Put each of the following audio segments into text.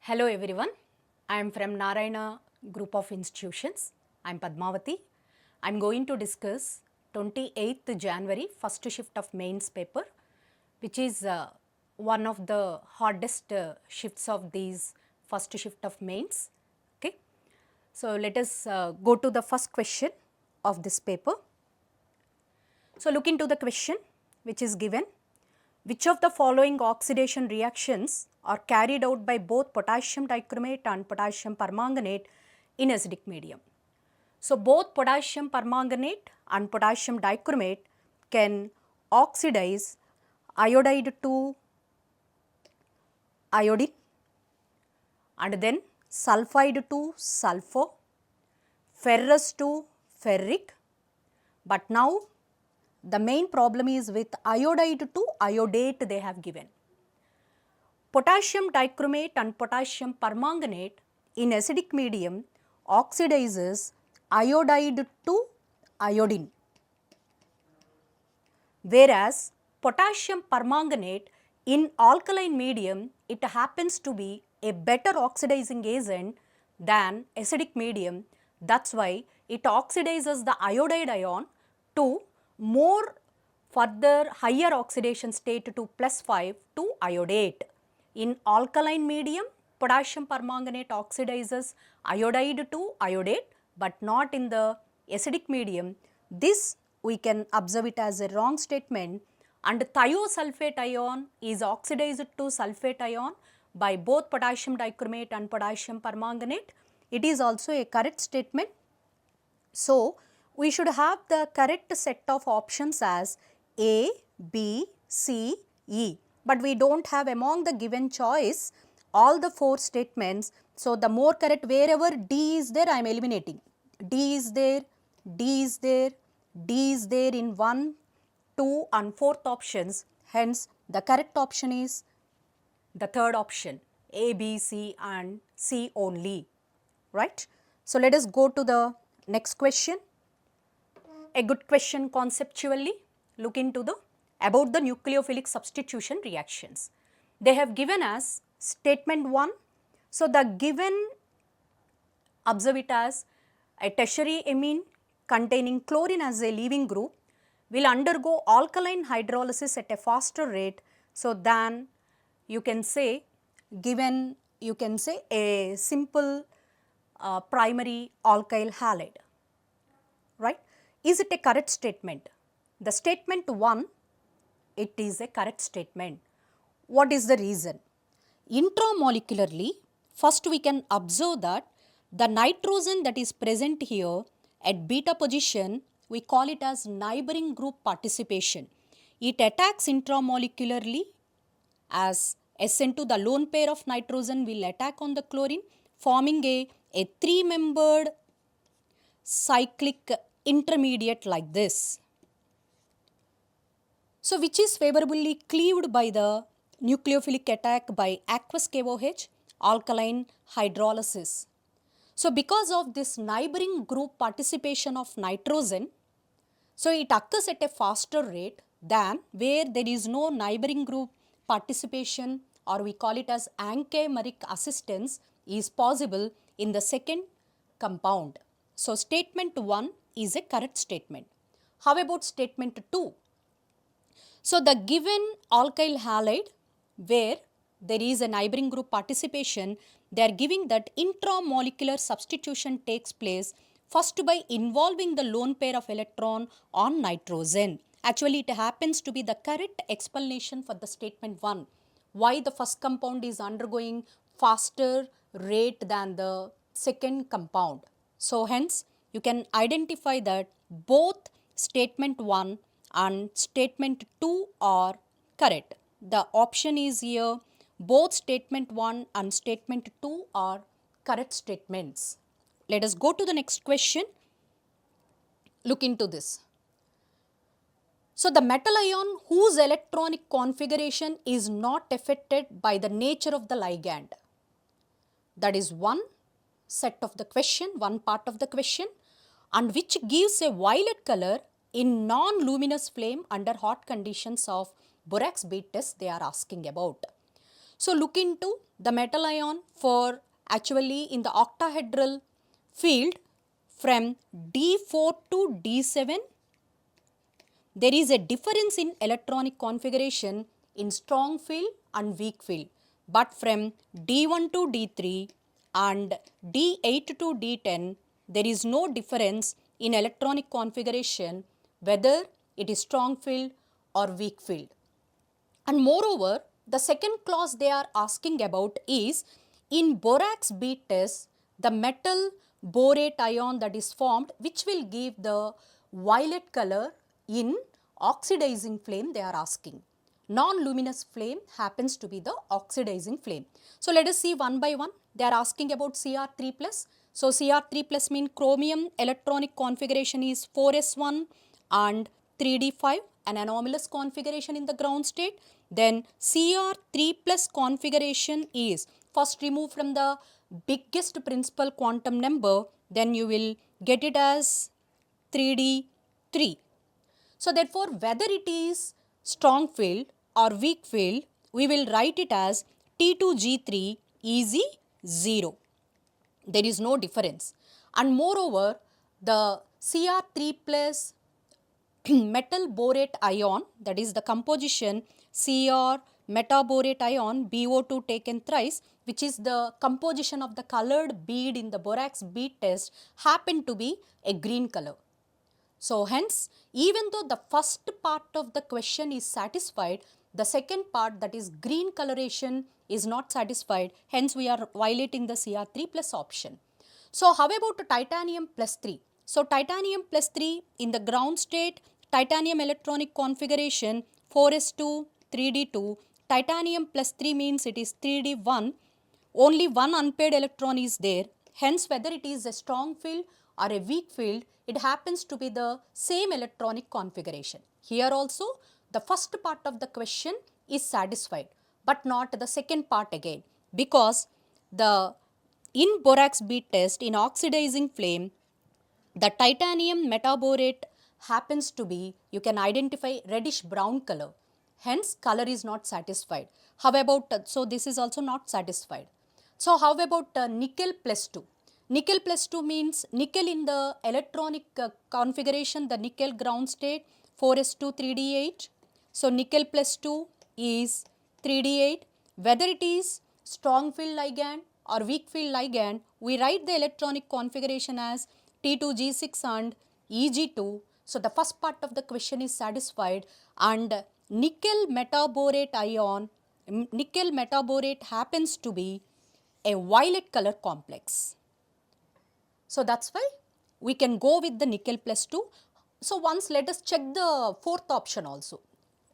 Hello everyone, I am from Narayana Group of Institutions. I am Padmavati. I am going to discuss 28th January first shift of mains paper, which is one of the hardest shifts of these first shift of mains. Okay. So let us go to the first question of this paper. So look into the question which is given. Which of the following oxidation reactions are carried out by both potassium dichromate and potassium permanganate in acidic medium? So both potassium permanganate and potassium dichromate can oxidize iodide to iodine and then sulfide to sulfur, ferrous to ferric, but now the main problem is with iodide to iodate they have given. Potassium dichromate and potassium permanganate in acidic medium oxidizes iodide to iodine, whereas potassium permanganate in alkaline medium it happens to be a better oxidizing agent than acidic medium. That's why it oxidizes the iodide ion to more further higher oxidation state to +5 to iodate. In alkaline medium, potassium permanganate oxidizes iodide to iodate, but not in the acidic medium. This we can observe it as a wrong statement, and thiosulfate ion is oxidized to sulfate ion by both potassium dichromate and potassium permanganate. It is also a correct statement. So, we should have the correct set of options as A, B, C, E, but we do not have among the given choice all the 4 statements. So, the more correct wherever D is there I am eliminating. D is there, D is there, D is there in 1, 2 and 4th options. Hence, the correct option is the third option A, B, C and C only, right. So, let us go to the next question. A good question conceptually. Look into about the nucleophilic substitution reactions. They have given us statement 1. So, the given, observe it as a tertiary amine containing chlorine as a leaving group will undergo alkaline hydrolysis at a faster rate. So, than you can say given you can say a simple primary alkyl halide, right. Is it a correct statement? The statement 1, it is a correct statement. What is the reason? Intramolecularly, first we can observe that the nitrogen that is present here at beta position, we call it as neighboring group participation. It attacks intramolecularly as SN2, the lone pair of nitrogen will attack on the chlorine, forming a 3-membered cyclic intermediate like this. So, which is favorably cleaved by the nucleophilic attack by aqueous KOH, alkaline hydrolysis. So, because of this neighboring group participation of nitrogen, so it occurs at a faster rate than where there is no neighboring group participation, or we call it as ankymeric assistance is possible in the second compound. So, statement 1 is a correct statement. How about statement 2? So, the given alkyl halide where there is a neighboring group participation, they are giving that intramolecular substitution takes place first by involving the lone pair of electron on nitrogen. Actually, it happens to be the correct explanation for the statement 1. Why the first compound is undergoing faster rate than the second compound. So, hence you can identify that both statement 1 and statement 2 are correct. The option is here, both statement 1 and statement 2 are correct statements. Let us go to the next question. Look into this. So, the metal ion whose electronic configuration is not affected by the nature of the ligand. That is one set of the question, one part of the question, and which gives a violet color in non-luminous flame under hot conditions of borax bead test they are asking about. So look into the metal ion for actually in the octahedral field from D4 to D7. There is a difference in electronic configuration in strong field and weak field. But from D1 to D3 and D8 to D10, there is no difference in electronic configuration whether it is strong field or weak field. And moreover, the second clause they are asking about is in borax bead test, the metal borate ion that is formed, which will give the violet color in oxidizing flame they are asking. Non-luminous flame happens to be the oxidizing flame. So let us see one by one. They are asking about Cr3 plus. So Cr3 plus means chromium electronic configuration is 4s1 and 3d5, an anomalous configuration in the ground state. Then Cr3 plus configuration is first remove from the biggest principal quantum number, then you will get it as 3d3. So therefore, whether it is strong field or weak field, we will write it as T2G3 is 0. There is no difference. And moreover, the Cr3 plus metal borate ion, that is the composition Cr metaborate ion BO2 taken thrice, which is the composition of the colored bead in the borax bead test, happen to be a green color. So hence, even though the first part of the question is satisfied, the second part, that is green coloration, is not satisfied. Hence, we are violating the Cr3 plus option. So how about titanium plus 3? So titanium plus 3 in the ground state, titanium electronic configuration 4s2, 3d2. Titanium plus 3 means it is 3d1. Only one unpaired electron is there. Hence, whether it is a strong field or a weak field, it happens to be the same electronic configuration. Here also, the first part of the question is satisfied, but not the second part again, because the in borax bead test in oxidizing flame, the titanium metaborate happens to be, you can identify reddish brown color. Hence, color is not satisfied. How about, so this is also not satisfied. So how about nickel plus 2? Nickel plus 2 means nickel in the electronic configuration, the nickel ground state 4s2 3d8. So nickel plus 2 is 3d8. Whether it is strong field ligand or weak field ligand, we write the electronic configuration as T2G6 and Eg2. So the first part of the question is satisfied, and nickel metaborate ion, nickel metaborate happens to be a violet color complex. So that's why we can go with the nickel plus 2. So once let us check the fourth option also.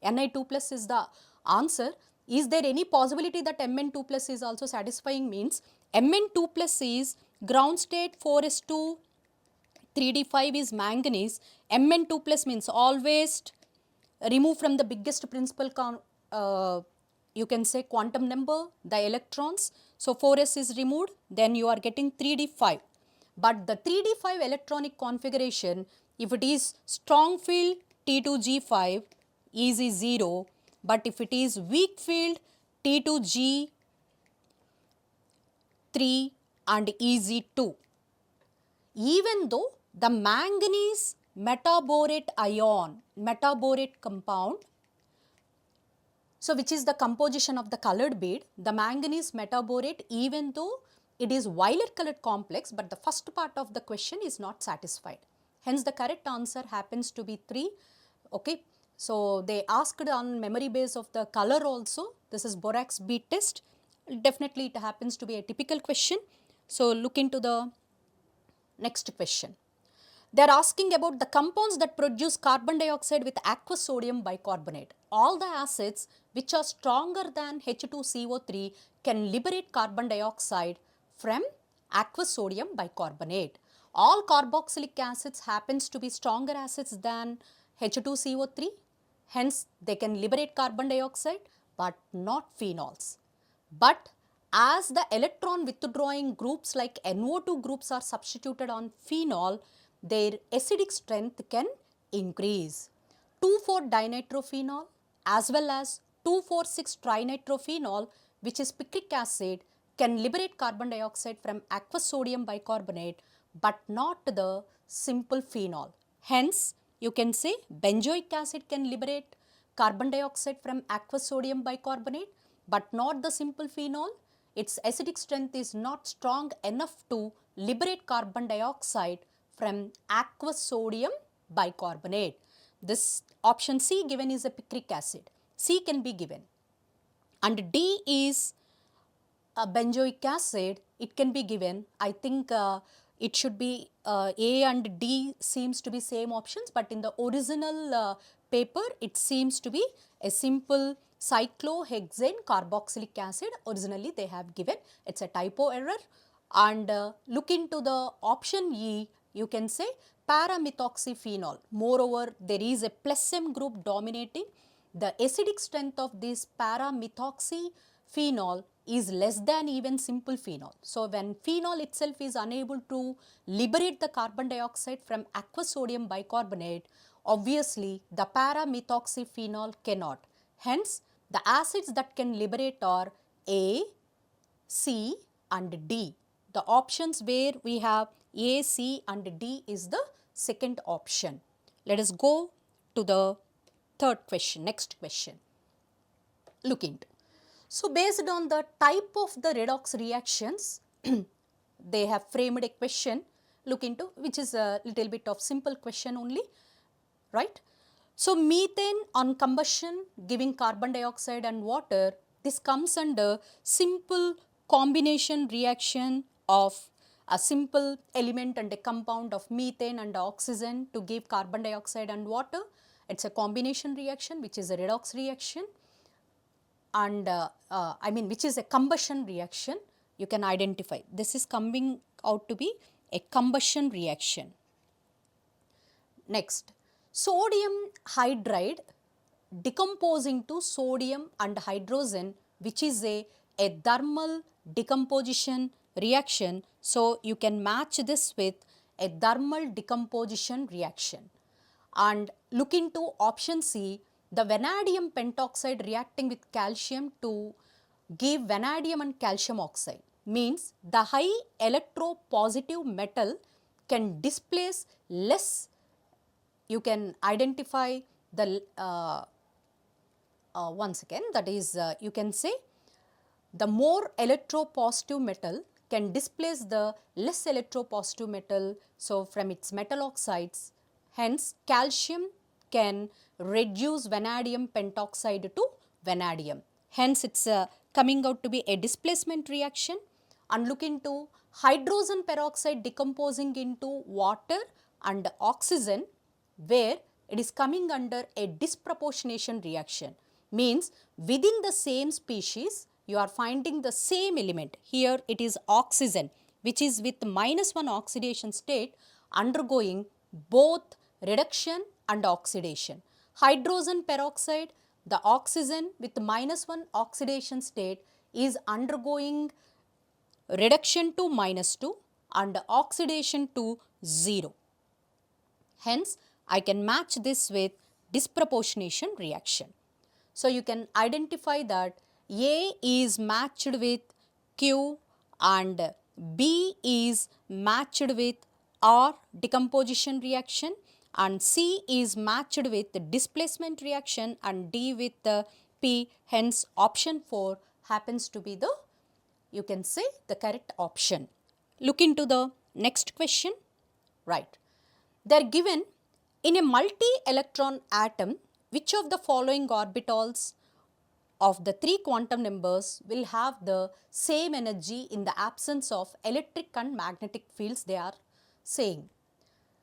Ni2 plus is the answer. Is there any possibility that Mn2 plus is also satisfying? Means Mn2 plus is ground state 4s2, 3d5 is manganese. Mn2 plus means always remove from the biggest principal you can say quantum number, the electrons. So 4s is removed, then you are getting 3d5. But the 3d5 electronic configuration, if it is strong field T2G5 is 0, but if it is weak field T2G3 and EZ2. Even though the manganese metaborate ion, metaborate compound, so which is the composition of the colored bead, the manganese metaborate, even though it is violet colored complex, but the first part of the question is not satisfied. Hence the correct answer happens to be 3. Okay. So they asked on memory base of the color also. This is borax bead test. Definitely it happens to be a typical question. So look into the next question. They are asking about the compounds that produce carbon dioxide with aqueous sodium bicarbonate. All the acids which are stronger than H2CO3 can liberate carbon dioxide from aqueous sodium bicarbonate. All carboxylic acids happens to be stronger acids than H2CO3. Hence, they can liberate carbon dioxide, but not phenols. But as the electron withdrawing groups like NO2 groups are substituted on phenol, their acidic strength can increase. 2,4-dinitrophenol as well as 2,4,6-trinitrophenol which is picric acid, can liberate carbon dioxide from aqueous sodium bicarbonate but not the simple phenol. Hence, you can say benzoic acid can liberate carbon dioxide from aqueous sodium bicarbonate but not the simple phenol. Its acidic strength is not strong enough to liberate carbon dioxide from aqueous sodium bicarbonate. This option C given is a picric acid. C can be given. And D is a benzoic acid. It can be given. I think it should be A and D seems to be same options, but in the original paper it seems to be a simple cyclohexane carboxylic acid. Originally they have given, it's a typo error. And look into the option E, you can say paramethoxyphenol. Moreover, there is a plus M group dominating. The acidic strength of this paramethoxyphenol is less than even simple phenol. So, when phenol itself is unable to liberate the carbon dioxide from aqueous sodium bicarbonate, obviously the paramethoxyphenol cannot. Hence, the acids that can liberate are A, C and D. The options where we have A, C and D is the second option. Let us go to the third question, next question. Look into. So, based on the type of the redox reactions, they have framed a question, look into, which is a little bit of simple question only, right? So, methane on combustion giving carbon dioxide and water, this comes under simple combination reaction of a simple element and a compound of methane and oxygen to give carbon dioxide and water. It's a combination reaction which is a redox reaction, and which is a combustion reaction. You can identify this is coming out to be a combustion reaction. Next, sodium hydride decomposing to sodium and hydrogen, which is a thermal decomposition reaction. So, you can match this with a thermal decomposition reaction. And look into option C, the vanadium pentoxide reacting with calcium to give vanadium and calcium oxide, means the high electropositive metal can displace less. You can identify the once again, that is you can say the more electropositive metal can displace the less electropositive metal. So, from its metal oxides, hence calcium can reduce vanadium pentoxide to vanadium. Hence, it's coming out to be a displacement reaction. And look into hydrogen peroxide decomposing into water and oxygen, where it is coming under a disproportionation reaction, means within the same species you are finding the same element. Here it is oxygen, which is with -1 oxidation state undergoing both reduction and oxidation. Hydrogen peroxide, the oxygen with -1 oxidation state is undergoing reduction to -2 and oxidation to 0. Hence, I can match this with disproportionation reaction. So, you can identify that A is matched with Q and B is matched with R decomposition reaction, and C is matched with the displacement reaction and D with the P. Hence, option 4 happens to be the, you can say, the correct option. Look into the next question, right. They are given in a multi-electron atom, which of the following orbitals of the 3 quantum numbers will have the same energy in the absence of electric and magnetic fields, they are saying.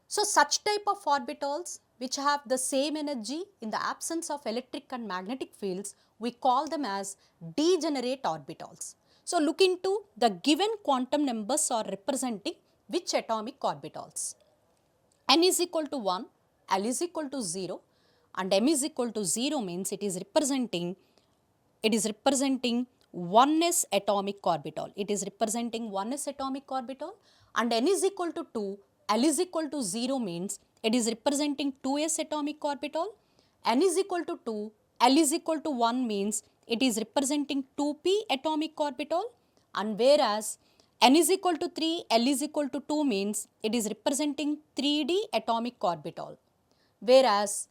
So, such type of orbitals which have the same energy in the absence of electric and magnetic fields, we call them as degenerate orbitals. So, look into the given quantum numbers are representing which atomic orbitals. N is equal to 1, L is equal to 0 and M is equal to 0 means it is representing 1s atomic orbital. It is representing 1s atomic orbital, and N is equal to 2, L is equal to 0 means it is representing 2s atomic orbital. N is equal to 2, L is equal to 1 means it is representing 2p atomic orbital, and whereas n is equal to 3, L is equal to 2 means it is representing 3d atomic orbital. Whereas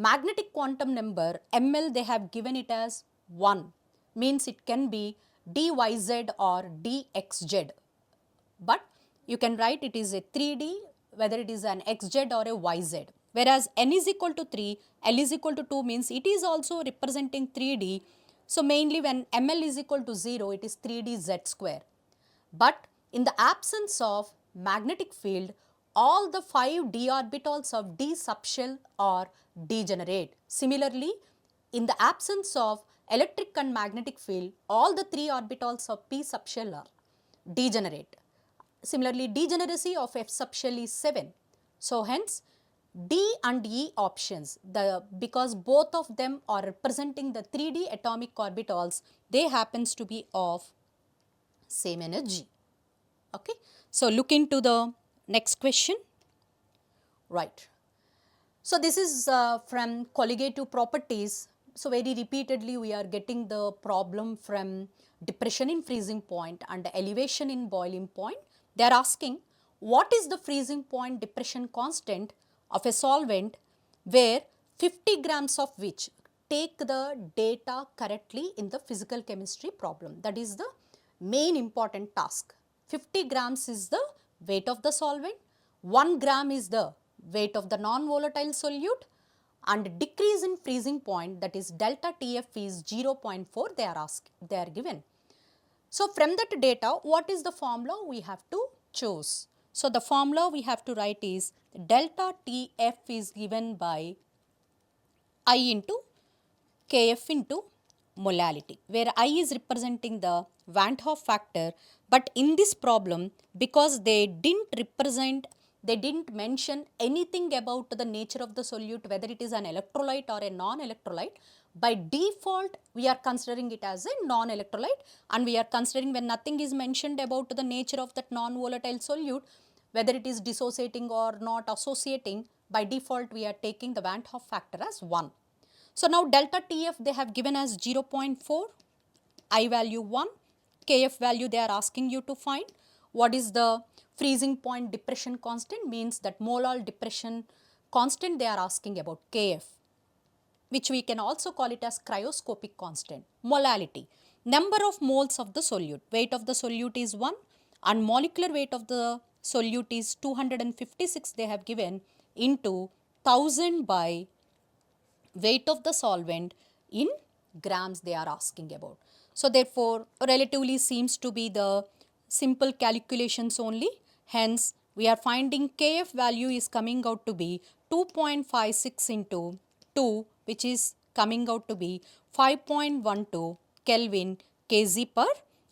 magnetic quantum number ML, they have given it as 1, means it can be dyz or dxz, but you can write it is a 3D, whether it is an xz or a yz. Whereas n is equal to 3, L is equal to 2 means it is also representing 3D. So mainly when ML is equal to 0, it is 3D z square. But in the absence of magnetic field, all the 5 d orbitals of d subshell are degenerate. Similarly, in the absence of electric and magnetic field, all the 3 orbitals of p subshell are degenerate. Similarly, degeneracy of f subshell is 7. So hence D and E options, because both of them are representing the 3D atomic orbitals, they happens to be of same energy. Okay. So look into the next question. Right. So this is from colligative properties. So very repeatedly we are getting the problem from depression in freezing point and elevation in boiling point. They are asking what is the freezing point depression constant of a solvent where 50 grams of which, take the data correctly in the physical chemistry problem. That is the main important task. 50 grams is the weight of the solvent, 1 gram is the weight of the non-volatile solute, and decrease in freezing point, that is delta TF is 0.4, they are given. So from that data, what is the formula we have to choose? So the formula we have to write is delta TF is given by I into Kf into molality, where I is representing the Van 't Hoff factor, but in this problem, because they didn't mention anything about the nature of the solute, whether it is an electrolyte or a non-electrolyte, by default we are considering it as a non-electrolyte, and we are considering when nothing is mentioned about the nature of that non-volatile solute, whether it is dissociating or not associating, by default we are taking the Van 't Hoff factor as 1. So now delta TF they have given as 0.4, I value 1, Kf value they are asking you to find. What is the freezing point depression constant, means that molar depression constant they are asking about Kf, which we can also call it as cryoscopic constant. Molality, number of moles of the solute, weight of the solute is 1 and molecular weight of the solute is 256 they have given into 1000 by weight of the solvent in grams they are asking about. So therefore, relatively seems to be the simple calculations only. Hence, we are finding Kf value is coming out to be 2.56 into 2, which is coming out to be 5.12 Kelvin Kg per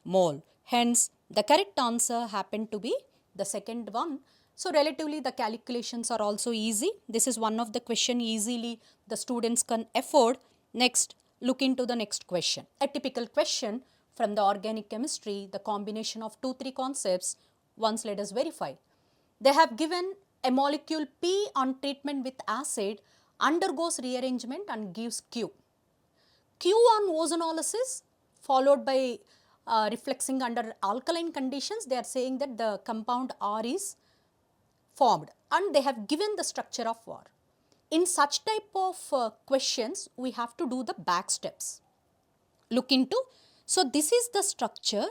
mole. Hence, the correct answer happened to be the second one. So relatively the calculations are also easy. This is one of the question easily the students can afford. Next, look into the next question. A typical question from the organic chemistry, the combination of 2-3 concepts. Once let us verify. They have given a molecule P on treatment with acid undergoes rearrangement and gives Q. Q on ozonolysis followed by reflexing under alkaline conditions, they are saying that the compound R is formed and they have given the structure of R. In such type of questions, we have to do the back steps. Look into, so this is the structure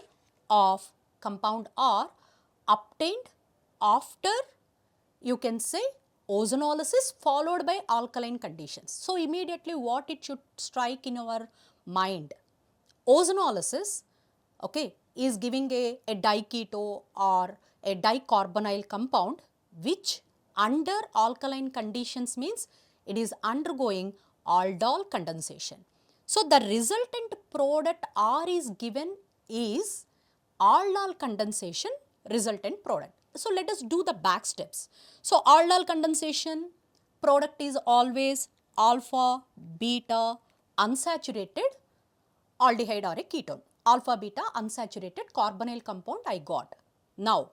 of compound R obtained after, you can say, ozonolysis followed by alkaline conditions. So immediately what it should strike in our mind, ozonolysis, okay, is giving a diketo or a dicarbonyl compound which under alkaline conditions means it is undergoing aldol condensation. So the resultant product R is given is aldol condensation resultant product. So let us do the back steps. So aldol condensation product is always alpha, beta, unsaturated aldehyde or a ketone. Alpha beta unsaturated carbonyl compound I got. Now,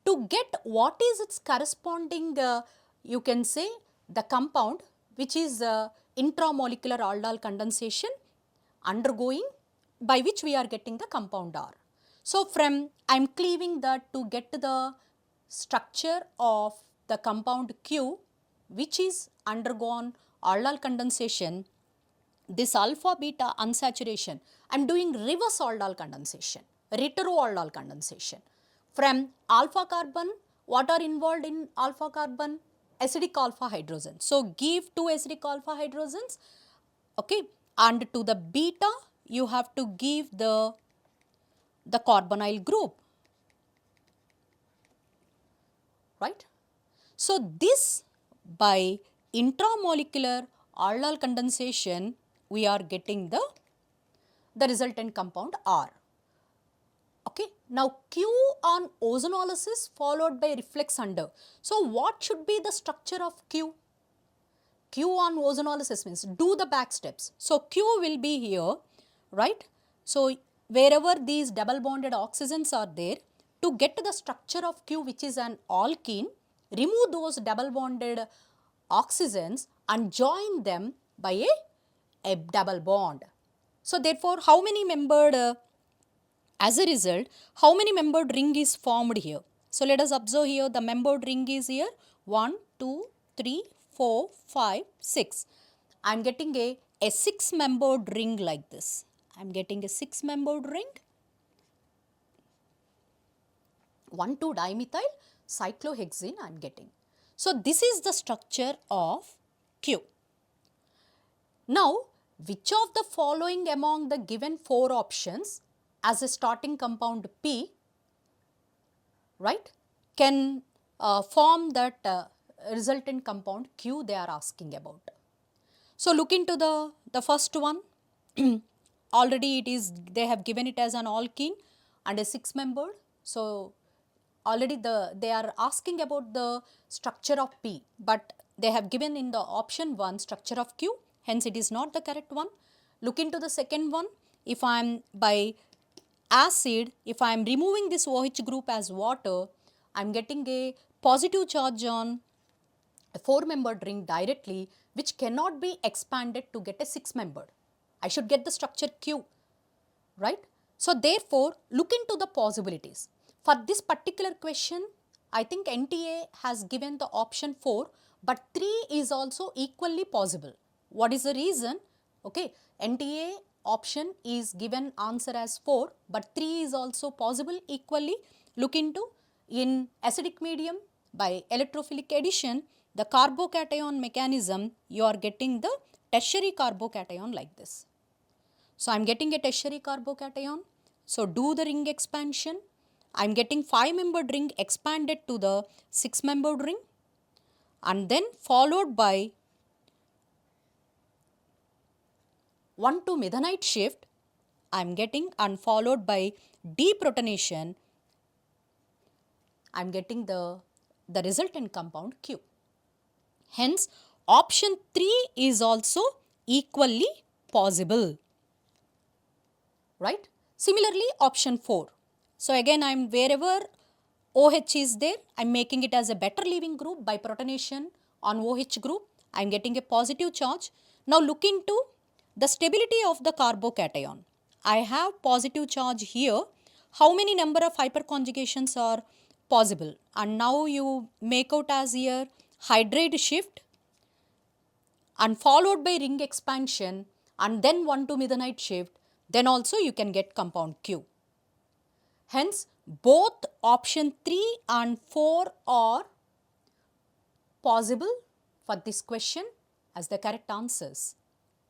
to get what is its corresponding, you can say the compound which is intramolecular aldol condensation undergoing by which we are getting the compound R. So from I am cleaving that to get the structure of the compound Q, which is undergone aldol condensation, this alpha beta unsaturation, I am doing reverse aldol condensation, retro-aldol condensation. From alpha carbon, what are involved in alpha carbon? Acidic alpha hydrogen. So give two acidic alpha hydrogens, okay, and to the beta you have to give the carbonyl group, right. So this by intramolecular aldol condensation we are getting the resultant compound R. Okay. Now Q on ozonolysis followed by reflex under. So what should be the structure of Q? Q on ozonolysis means do the back steps. So Q will be here, right. So wherever these double bonded oxygens are there, to get to the structure of Q, which is an alkene, remove those double bonded oxygens and join them by a double bond. So therefore, how many membered as a result, how many membered ring is formed here? So let us observe here the membered ring is here 1, 2, 3, 4, 5, 6. I am getting a 6 membered ring like this. I am getting a 6 membered ring, 1,2 dimethyl cyclohexene I am getting. So this is the structure of Q. Now which of the following among the given 4 options as a starting compound P, right, can form that resultant compound Q they are asking about. So look into the first one. Already it is, they have given it as an alkene and a 6 membered. So already they are asking about the structure of P, but they have given in the option 1 structure of Q, hence it is not the correct one. Look into the second one. If I am by acid, if I am removing this OH group as water, I am getting a positive charge on a 4 membered ring directly, which cannot be expanded to get a 6 membered. I should get the structure Q, right. So therefore, look into the possibilities. For this particular question, I think NTA has given the option 4, but 3 is also equally possible. What is the reason? Okay, NTA option is given answer as 4, but 3 is also possible equally. Look into in acidic medium by electrophilic addition, the carbocation mechanism, you are getting the tertiary carbocation like this. So I am getting a tertiary carbocation. So do the ring expansion. I am getting 5 membered ring expanded to the 6 membered ring, and then followed by 1,2 methanite shift I am getting, and followed by deprotonation I am getting the resultant compound Q. Hence option 3 is also equally possible, right. Similarly option 4. So again I am wherever OH is there, I am making it as a better leaving group by protonation on OH group, I am getting a positive charge. Now look into the stability of the carbocation. I have positive charge here. How many number of hyperconjugations are possible? And now you make out as here hydride shift and followed by ring expansion and then 1,2 methanite shift, then also you can get compound Q. Hence both option 3 and 4 are possible for this question as the correct answers,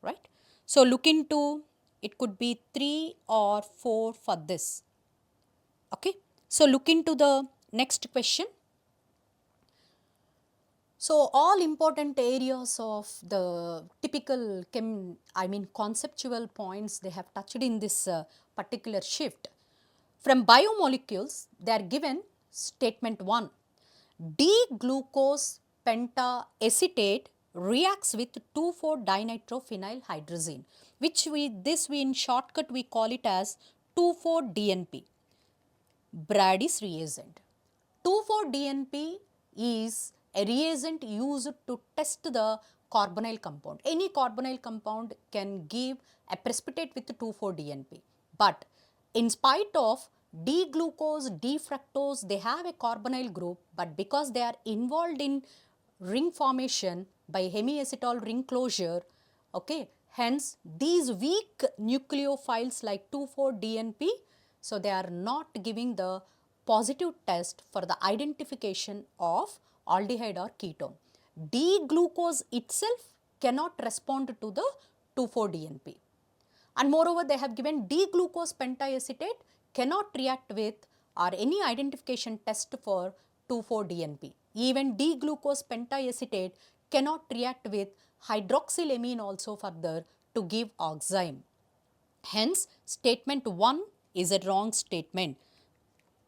right. So look into, it could be 3 or 4 for this, okay. So look into the next question. So all important areas of the typical conceptual points they have touched in this particular shift. From biomolecules, they are given statement 1. D-glucose pentaacetate reacts with 2,4-dinitrophenyl which we in shortcut we call it as 2,4-DNP. Brady's reagent. 2,4-DNP is a reagent used to test the carbonyl compound. Any carbonyl compound can give a precipitate with 2,4-DNP. But in spite of D-glucose, D-fructose, they have a carbonyl group, but because they are involved in ring formation by hemiacetal ring closure, okay, hence these weak nucleophiles like 2,4-DNP, so they are not giving the positive test for the identification of aldehyde or ketone. D-glucose itself cannot respond to the 2,4-DNP. And moreover, they have given D-glucose pentaacetate cannot react with or any identification test for 2,4-DNP. Even D-glucose pentaacetate cannot react with hydroxylamine also further to give oxime. Hence, statement 1 is a wrong statement,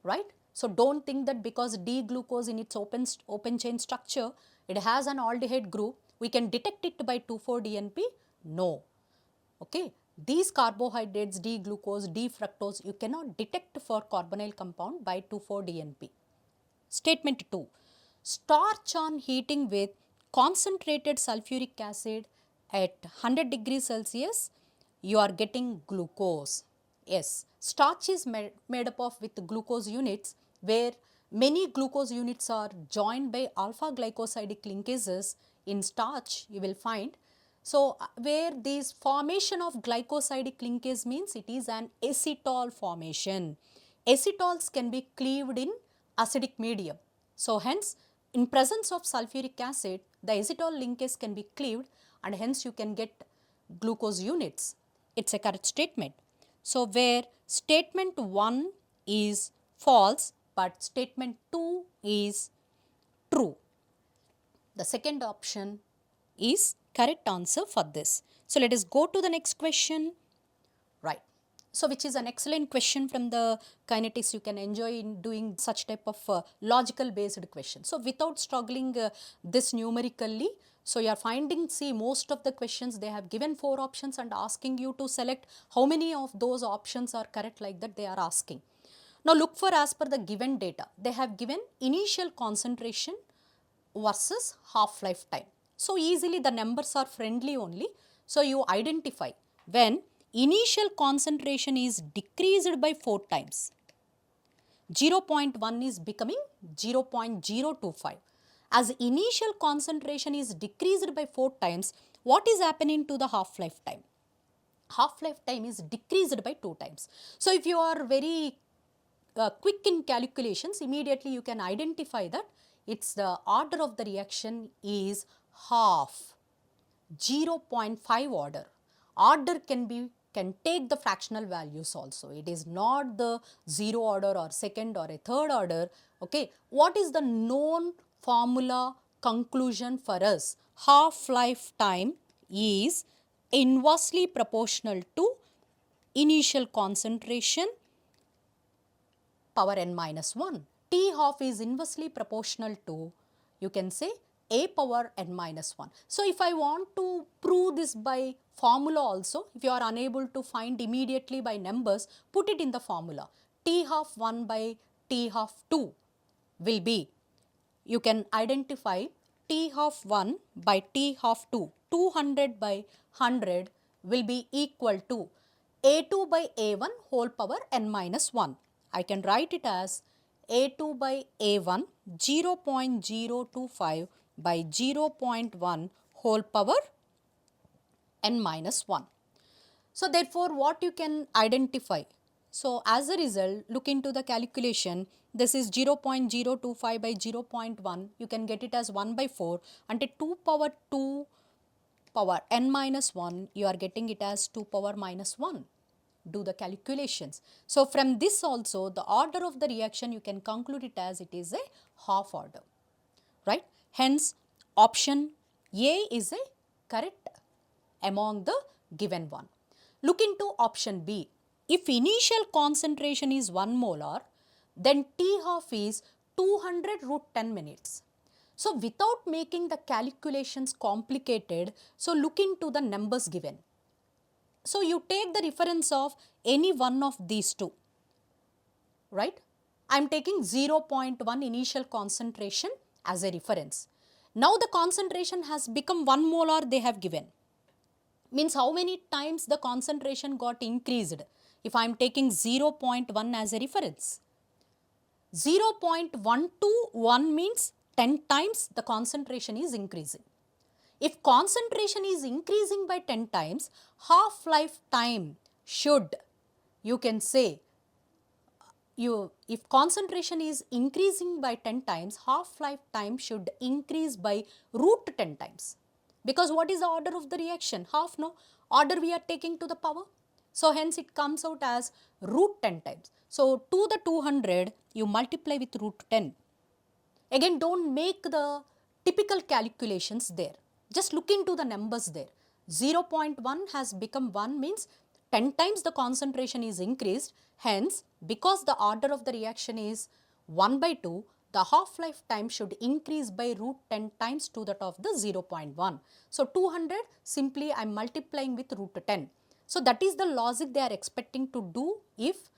right? So, don't think that because D-glucose in its open chain structure, it has an aldehyde group, we can detect it by 2,4-DNP. No. Okay. These carbohydrates, D-glucose, D-fructose, you cannot detect for carbonyl compound by 2,4-DNP. Statement 2. Starch on heating with concentrated sulfuric acid at 100 degrees Celsius, you are getting glucose. Yes, starch is made up of with glucose units, where many glucose units are joined by alpha glycosidic linkages. In starch you will find. So, where this formation of glycosidic linkage means it is an acetal formation. Acetals can be cleaved in acidic medium. So, hence in presence of sulfuric acid, the acetal linkage can be cleaved and hence you can get glucose units. It is a correct statement. So, where statement 1 is false, but statement 2 is true. The second option is correct answer for this. So, let us go to the next question. Right. So, which is an excellent question from the kinetics, you can enjoy in doing such type of logical based question. So, without struggling this numerically, so you are finding, see, most of the questions they have given 4 options and asking you to select how many of those options are correct, like that they are asking. Now, look for as per the given data, they have given initial concentration versus half-life time. So, easily the numbers are friendly only. So, you identify when initial concentration is decreased by 4 times, 0.1 is becoming 0.025. As initial concentration is decreased by 4 times, what is happening to the half-life time? Half-life time is decreased by 2 times. So, if you are very quick in calculations, immediately you can identify that it's the order of the reaction is half, 0.5 order. Order can take the fractional values also. It is not the 0 order or second or a third order. Okay. What is the known formula conclusion for us? Half-life time is inversely proportional to initial concentration power n minus 1. T half is inversely proportional to, you can say, a power n minus 1. So, if I want to prove this by formula also, if you are unable to find immediately by numbers, put it in the formula. T half 1 by T half 2 will be, you can identify T half 1 by T half 2, 200 by 100 will be equal to A2 by A1 whole power n minus 1. I can write it as A2 by A1 0.025 by 0.1 whole power n minus 1. So, therefore, what you can identify? So, as a result, look into the calculation, this is 0.025 by 0.1, you can get it as 1 by 4, and a 2 power 2 power n minus 1, you are getting it as 2 power minus 1. Do the calculations. So, from this also the order of the reaction you can conclude it as it is a half order, right. Hence, option A is a correct among the given one. Look into option B. If initial concentration is 1 molar, then T half is 200 root 10 minutes. So, without making the calculations complicated, so look into the numbers given. So, you take the reference of any one of these two, right. I am taking 0.1 initial concentration as a reference. Now, the concentration has become 1 molar they have given. Means how many times the concentration got increased? if I am taking 0.1 as a reference. 0.121 means 10 times the concentration is increasing. If concentration is increasing by 10 times, half-life time should, you can say, if concentration is increasing by 10 times, half-life time should increase by root 10 times. Because what is the order of the reaction? Half, no? Order we are taking to the power. So hence it comes out as root 10 times. So to the 200, you multiply with root 10. Again, don't make the typical calculations there. Just look into the numbers there. 0.1 has become 1 means 10 times the concentration is increased. Hence, because the order of the reaction is 1 by 2, the half-life time should increase by root 10 times to that of the 0.1. So, 200 simply I am multiplying with root 10. So, that is the logic they are expecting to do if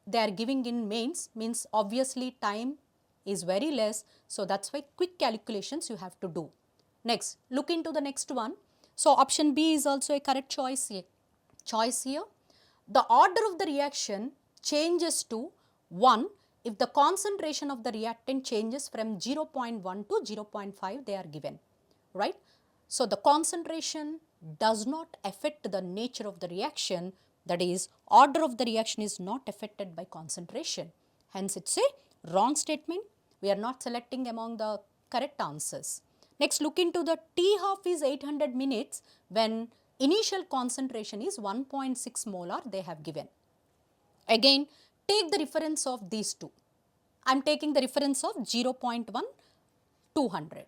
they are giving in mains, means obviously time is very less. So, that is why quick calculations you have to do. Next, look into the next one. So, option B is also a correct choice here. The order of the reaction changes to 1 if the concentration of the reactant changes from 0.1 to 0.5 they are given, right. So, the concentration does not affect the nature of the reaction, that is order of the reaction is not affected by concentration. Hence, it is a wrong statement. We are not selecting among the correct answers. Next, look into the T half is 800 minutes when initial concentration is 1.6 molar they have given. Again, take the reference of these two. I am taking the reference of 0.1, 200.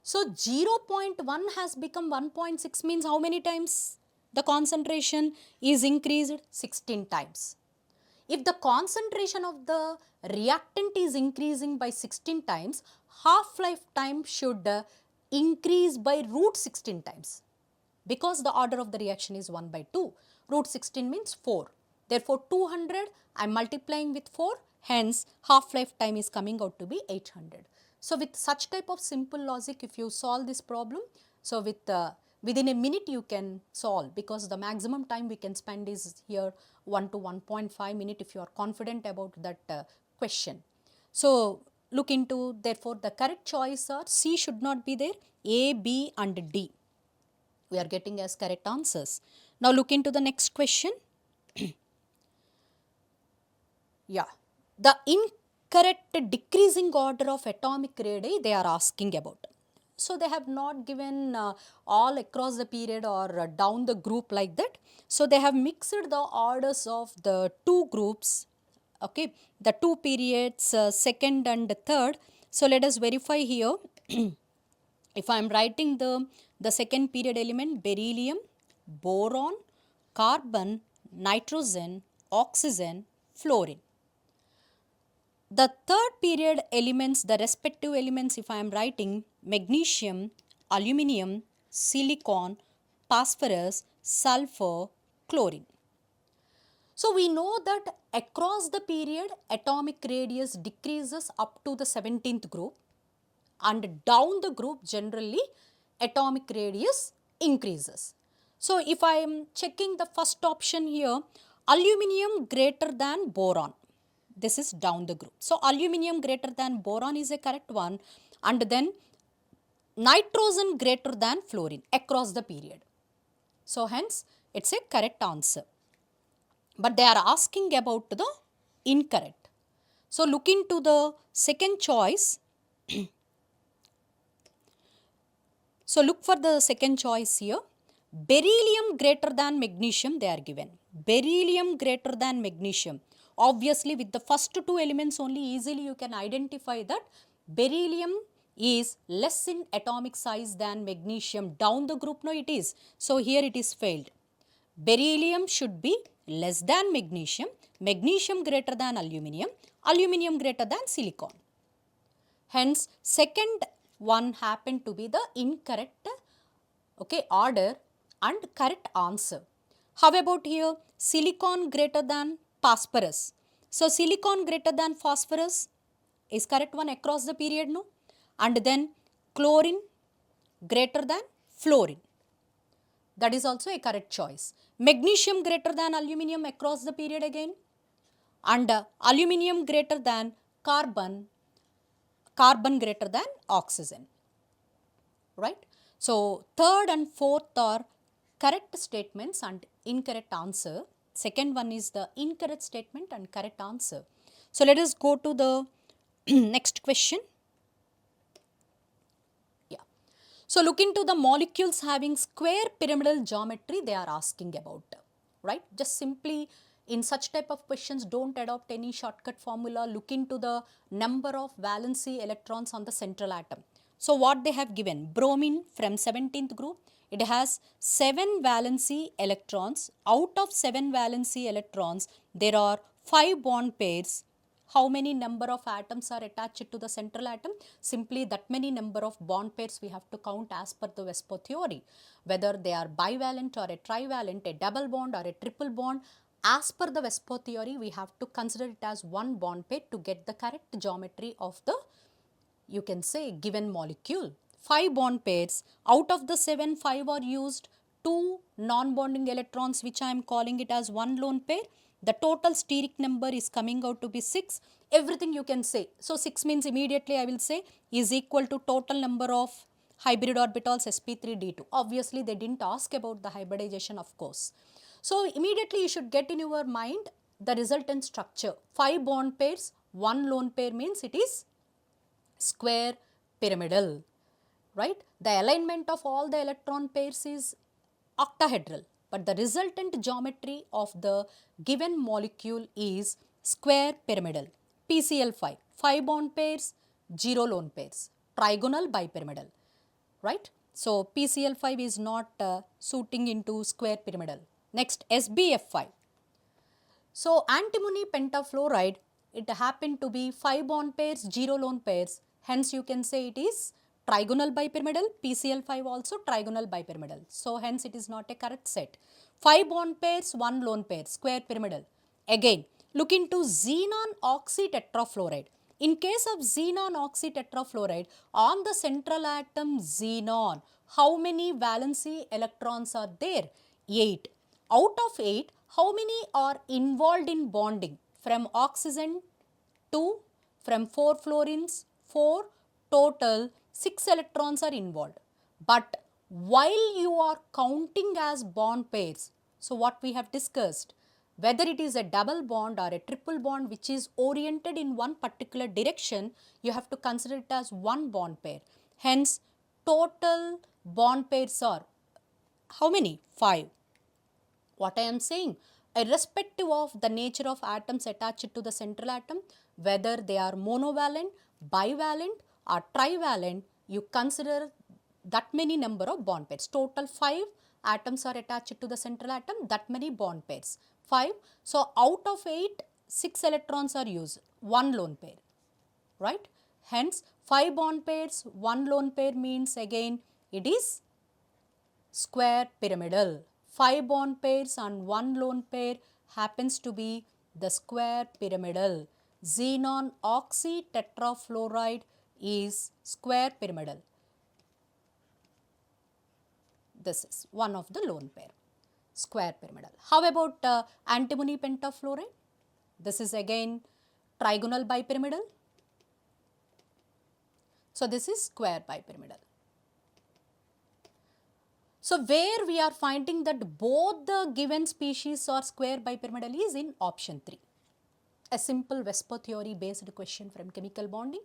So, 0.1 has become 1.6 means how many times the concentration is increased? 16 times. If the concentration of the reactant is increasing by 16 times, half-life time should increase by root 16 times. Because the order of the reaction is 1 by 2, root 16 means 4. Therefore, 200 I am multiplying with 4, hence half-life time is coming out to be 800. So, with such type of simple logic, if you solve this problem, so within a minute you can solve, because the maximum time we can spend is here 1 to 1.5 minutes if you are confident about that question. So, look into, therefore, the correct choice are C should not be there, A, B and D. We are getting as correct answers. Now, look into the next question. Yeah, the incorrect decreasing order of atomic radii they are asking about. So, they have not given all across the period or down the group like that. So, they have mixed the orders of the two groups, okay, the two periods, second and third. So, let us verify here. If I am writing the second period element, beryllium, boron, carbon, nitrogen, oxygen, fluorine. The third period elements, the respective elements, if I am writing magnesium, aluminium, silicon, phosphorus, sulfur, chlorine. So, we know that across the period atomic radius decreases up to the 17th group, and down the group generally atomic radius increases. So, if I am checking the first option here, aluminium greater than boron, this is down the group. So, aluminium greater than boron is a correct one, and then nitrogen greater than fluorine across the period. So, hence it is a correct answer, but they are asking about the incorrect. So, look into the second choice. So, look for the second choice here. Beryllium greater than magnesium they are given. Beryllium greater than magnesium. Obviously, with the first two elements only easily you can identify that beryllium is less in atomic size than magnesium. Down the group, no, it is. So, here it is failed. Beryllium should be less than magnesium, magnesium greater than aluminium, aluminium greater than silicon. Hence, second one happened to be the incorrect order and correct answer. How about here? Silicon greater than phosphorus. So, silicon greater than phosphorus is correct one across the period, no? And then chlorine greater than fluorine. That is also a correct choice. Magnesium greater than aluminum across the period again, and aluminum greater than carbon, carbon greater than oxygen, right? So third and fourth are correct statements and incorrect answer. Second one is the incorrect statement and correct answer. So let us go to the next question. Yeah. So look into the molecules having square pyramidal geometry they are asking about, right? Just simply in such type of questions, don't adopt any shortcut formula. Look into the number of valency electrons on the central atom. So what they have given, bromine from 17th group, it has 7 valency electrons. Out of 7 valency electrons, there are 5 bond pairs. How many number of atoms are attached to the central atom? Simply that many number of bond pairs we have to count as per the Vespo theory. Whether they are bivalent or a trivalent, a double bond or a triple bond, as per the Vespo theory, we have to consider it as one bond pair to get the correct geometry of the, you can say, given molecule. 5 bond pairs. Out of the 7, 5 are used. 2 non-bonding electrons, which I am calling it as one lone pair. The total steric number is coming out to be 6. Everything you can say. So 6 means immediately I will say is equal to total number of hybrid orbitals sp3d2. Obviously they didn't ask about the hybridization, of course. So immediately you should get in your mind the resultant structure. 5 bond pairs, 1 lone pair means it is square pyramidal, right? The alignment of all the electron pairs is octahedral, but the resultant geometry of the given molecule is square pyramidal. PCl5, 5 bond pairs, 0 lone pairs, trigonal bipyramidal, right? So PCl5 is not suiting into square pyramidal. Next, SbF5. So antimony pentafluoride, it happened to be 5 bond pairs, 0 lone pairs. Hence you can say it is trigonal bipyramidal. PCl5 also trigonal bipyramidal. So hence it is not a correct set. 5 bond pairs, 1 lone pair, square pyramidal. Again, look into xenon oxytetrafluoride. In case of xenon oxytetrafluoride, on the central atom xenon, how many valency electrons are there? 8. Out of 8, how many are involved in bonding? From oxygen 2, from 4 fluorines 4, total 6 electrons are involved. But while you are counting as bond pairs, so what we have discussed, whether it is a double bond or a triple bond which is oriented in one particular direction, you have to consider it as one bond pair. Hence, total bond pairs are how many? 5. What I am saying, irrespective of the nature of atoms attached to the central atom, whether they are monovalent, bivalent or trivalent, you consider that many number of bond pairs. Total 5 atoms are attached to the central atom, that many bond pairs. 5. So out of 8, 6 electrons are used, 1 lone pair, right? Hence 5 bond pairs, 1 lone pair means again it is square pyramidal. 5 bond pairs and 1 lone pair happens to be the square pyramidal. Xenon oxytetrafluoride is square pyramidal. This is one of the lone pair, square pyramidal. How about antimony pentafluoride? This is again trigonal bipyramidal. So this is square bipyramidal. So where we are finding that both the given species are square bipyramidal is in option 3. A simple Vespo theory based question from chemical bonding.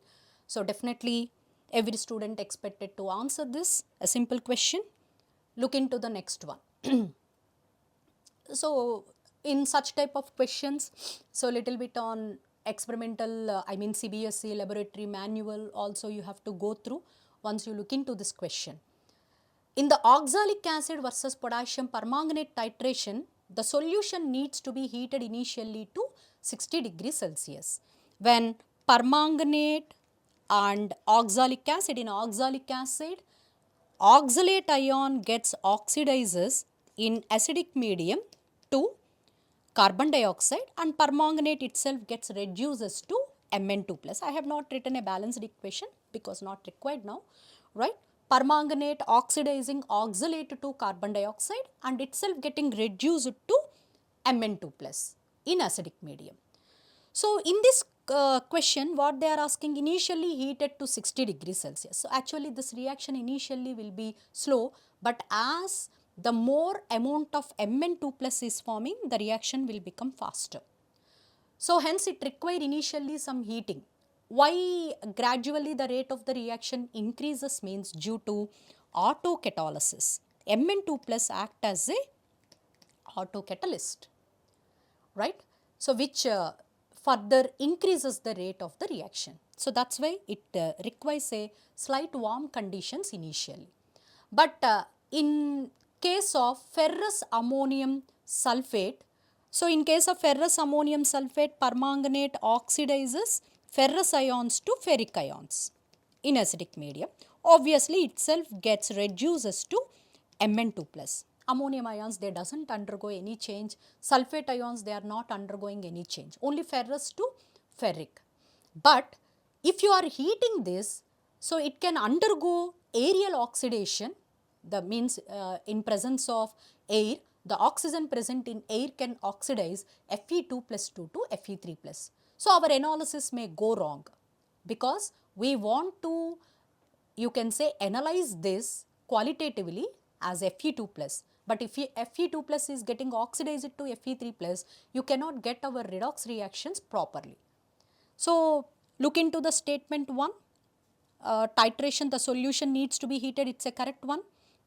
So definitely every student expected to answer this, a simple question. Look into the next one. So in such type of questions, so little bit on experimental, CBSE laboratory manual also you have to go through once you look into this question. In the oxalic acid versus potassium permanganate titration, the solution needs to be heated initially to 60 degrees Celsius. When permanganate and oxalic acid, in oxalic acid, oxalate ion gets oxidizes in acidic medium to carbon dioxide and permanganate itself gets reduces to Mn2+. I have not written a balanced equation because not required now, right? permanganate oxidizing oxalate to carbon dioxide and itself getting reduced to Mn2 plus in acidic medium. So, in this question what they are asking, initially heated to 60 degrees Celsius. So, actually this reaction initially will be slow, but as the more amount of Mn2 plus is forming, the reaction will become faster. So, hence it require initially some heating. Why gradually the rate of the reaction increases means due to autocatalysis. Mn2 plus act as a autocatalyst, right? So, which further increases the rate of the reaction. So, that is why it requires a slight warm conditions initially. But in case of ferrous ammonium sulfate, so in case of ferrous ammonium sulfate, permanganate oxidizes ferrous ions to ferric ions in acidic medium. Obviously, itself gets reduces to Mn2 plus. Ammonium ions, they doesn't undergo any change. Sulfate ions, they are not undergoing any change. Only ferrous to ferric. But if you are heating this, so it can undergo aerial oxidation. The means in presence of air, the oxygen present in air can oxidize Fe2 plus 2 to Fe3 plus. So, our analysis may go wrong because we want to, you can say, analyze this qualitatively as Fe2 plus. But if Fe2 plus is getting oxidized to Fe3 plus, you cannot get our redox reactions properly. So, look into the statement 1. Titration, the solution needs to be heated, it's a correct one.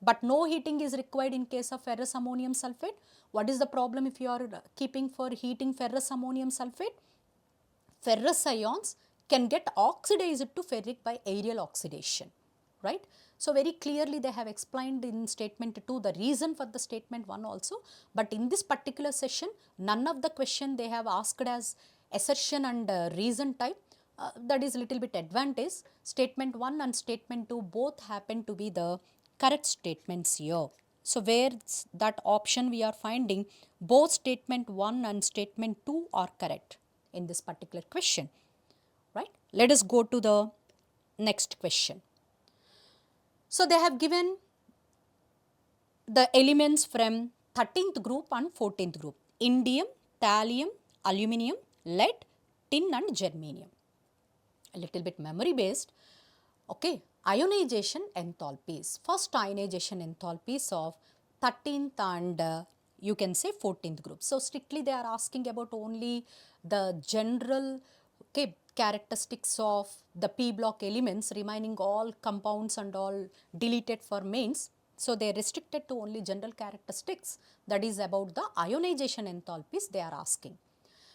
But no heating is required in case of ferrous ammonium sulfate. What is the problem if you are keeping for heating ferrous ammonium sulfate? Ferrous ions can get oxidized to ferric by aerial oxidation, right? So, very clearly they have explained in statement 2 the reason for the statement 1 also, but in this particular session none of the question they have asked as assertion and reason type. That is little bit advantage. Statement 1 and statement 2 both happen to be the correct statements here. So, where that option we are finding, both statement 1 and statement 2 are correct in this particular question, right? Let us go to the next question. So, they have given the elements from 13th group and 14th group: indium, thallium, aluminium, lead, tin and germanium. A little bit memory based. Okay, ionization enthalpies. First ionization enthalpies of 13th and you can say 14th group. So, strictly they are asking about only the general characteristics of the P block elements, remaining all compounds and all deleted for mains. So, they are restricted to only general characteristics, that is about the ionization enthalpies they are asking.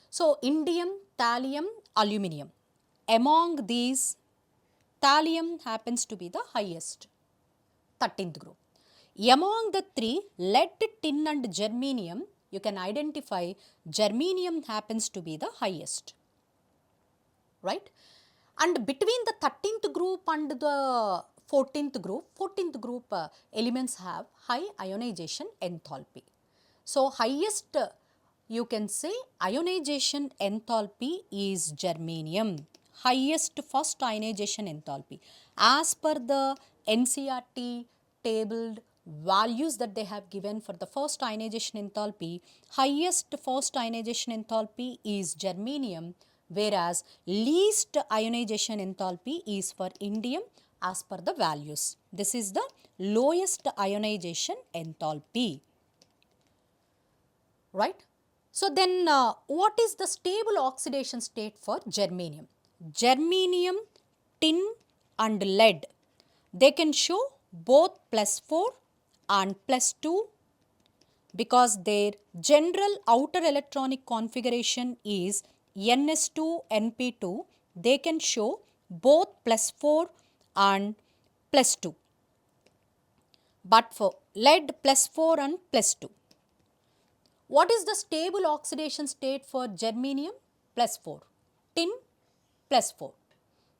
So, indium, thallium, aluminium. Among these, thallium happens to be the highest, 13th group. Among the three, lead, tin and germanium, you can identify germanium happens to be the highest, right? And between the 13th group and the 14th group elements have high ionization enthalpy. So, highest you can say ionization enthalpy is germanium, highest first ionization enthalpy. As per the NCERT tabled values that they have given for the first ionization enthalpy, highest first ionization enthalpy is germanium, whereas least ionization enthalpy is for indium as per the values. This is the lowest ionization enthalpy, right? So, then what is the stable oxidation state for germanium? Germanium, tin and lead, they can show both +4 and +2 because their general outer electronic configuration is NS2-NP2. They can show both +4 and +2. But for lead, +4 and +2. What is the stable oxidation state for germanium? +4. Tin, +4.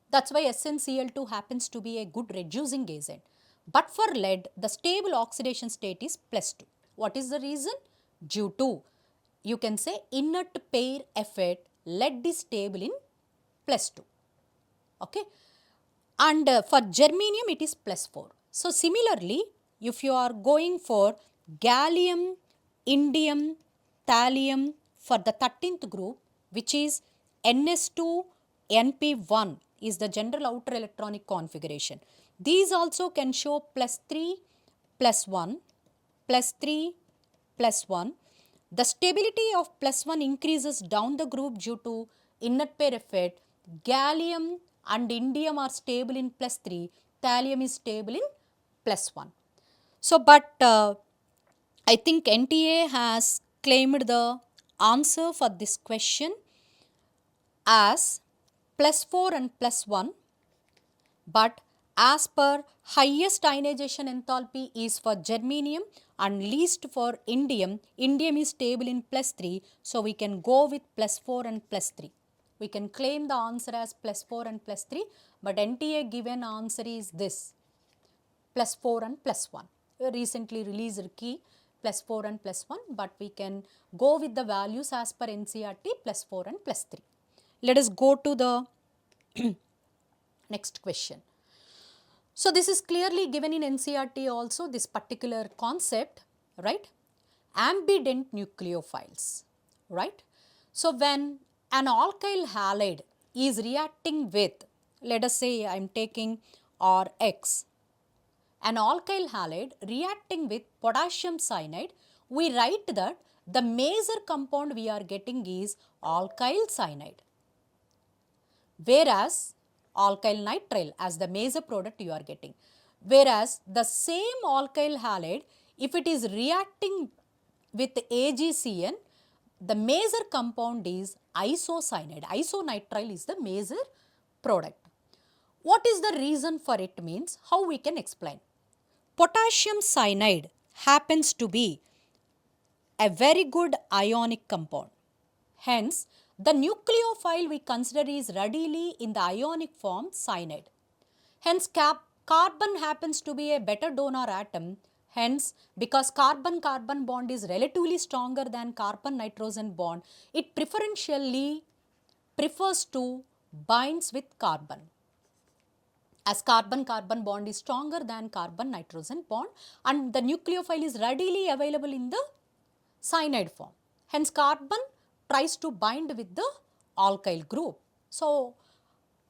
That's why SnCl2 happens to be a good reducing agent. But for lead, the stable oxidation state is +2. What is the reason? Due to, you can say, inert pair effect, lead is stable in +2. Okay. And for germanium, it is +4. So similarly, if you are going for gallium, indium, thallium for the 13th group, which is NS2 NP1 is the general outer electronic configuration. These also can show +3 +1 +3 +1. The stability of +1 increases down the group due to inert pair effect. Gallium and indium are stable in +3, thallium is stable in +1. So, but I think NTA has claimed the answer for this question as +4 and +1, but as per highest ionization enthalpy is for germanium and least for indium. Indium is stable in +3, so we can go with +4 and +3. We can claim the answer as +4 and +3, but NTA given answer is this +4 and +1. Recently released key +4 and +1, but we can go with the values as per NCERT +4 and +3. Let us go to the next question. So this is clearly given in NCERT also, this particular concept, right? Ambident nucleophiles, right? So when an alkyl halide is reacting with, let us say I am taking Rx, an alkyl halide reacting with potassium cyanide, we write that the major compound we are getting is alkyl cyanide, whereas alkyl nitrile as the major product you are getting. Whereas the same alkyl halide, if it is reacting with AgCN, the major compound is isocyanide. Isonitrile is the major product. What is the reason for it means? How we can explain? Potassium cyanide happens to be a very good ionic compound. Hence, the nucleophile we consider is readily in the ionic form cyanide. Hence, carbon happens to be a better donor atom. Hence, because carbon-carbon bond is relatively stronger than carbon-nitrogen bond, it preferentially prefers to binds with carbon. As carbon-carbon bond is stronger than carbon-nitrogen bond, and the nucleophile is readily available in the cyanide form. Hence, carbon tries to bind with the alkyl group. So,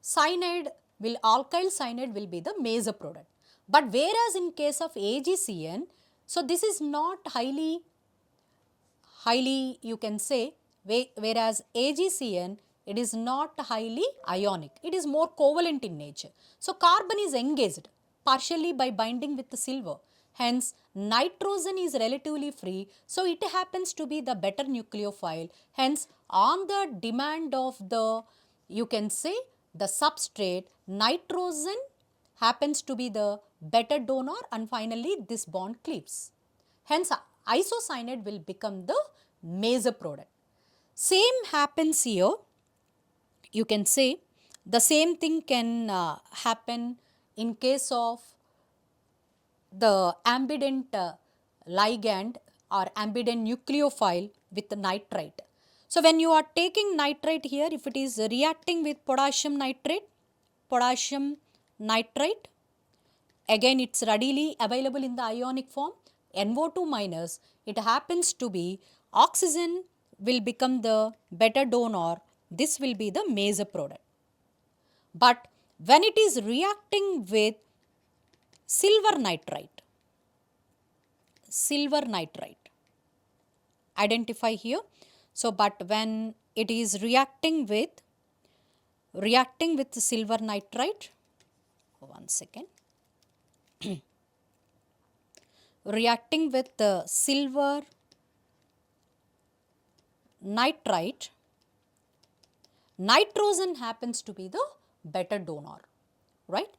alkyl cyanide will be the major product. But whereas in case of AgCN, so this is not highly you can say, whereas AgCN, it is not highly ionic, it is more covalent in nature. So carbon is engaged partially by binding with the silver. Hence, nitrogen is relatively free, so it happens to be the better nucleophile. Hence, on the demand of the, you can say, the substrate, nitrogen happens to be the better donor, and finally this bond cleaves. Hence, isocyanide will become the major product. Same happens here. You can say the same thing can happen in case of the ambident ligand or ambident nucleophile with nitrite. So when you are taking nitrite here, if it is reacting with potassium nitrite, again it's readily available in the ionic form, NO2 minus, it happens to be oxygen will become the better donor, this will be the major product. But when it is reacting with silver nitrite, identify here. So, but when it is reacting with silver nitrite, one second, reacting with the silver nitrite, nitrogen happens to be the better donor, right?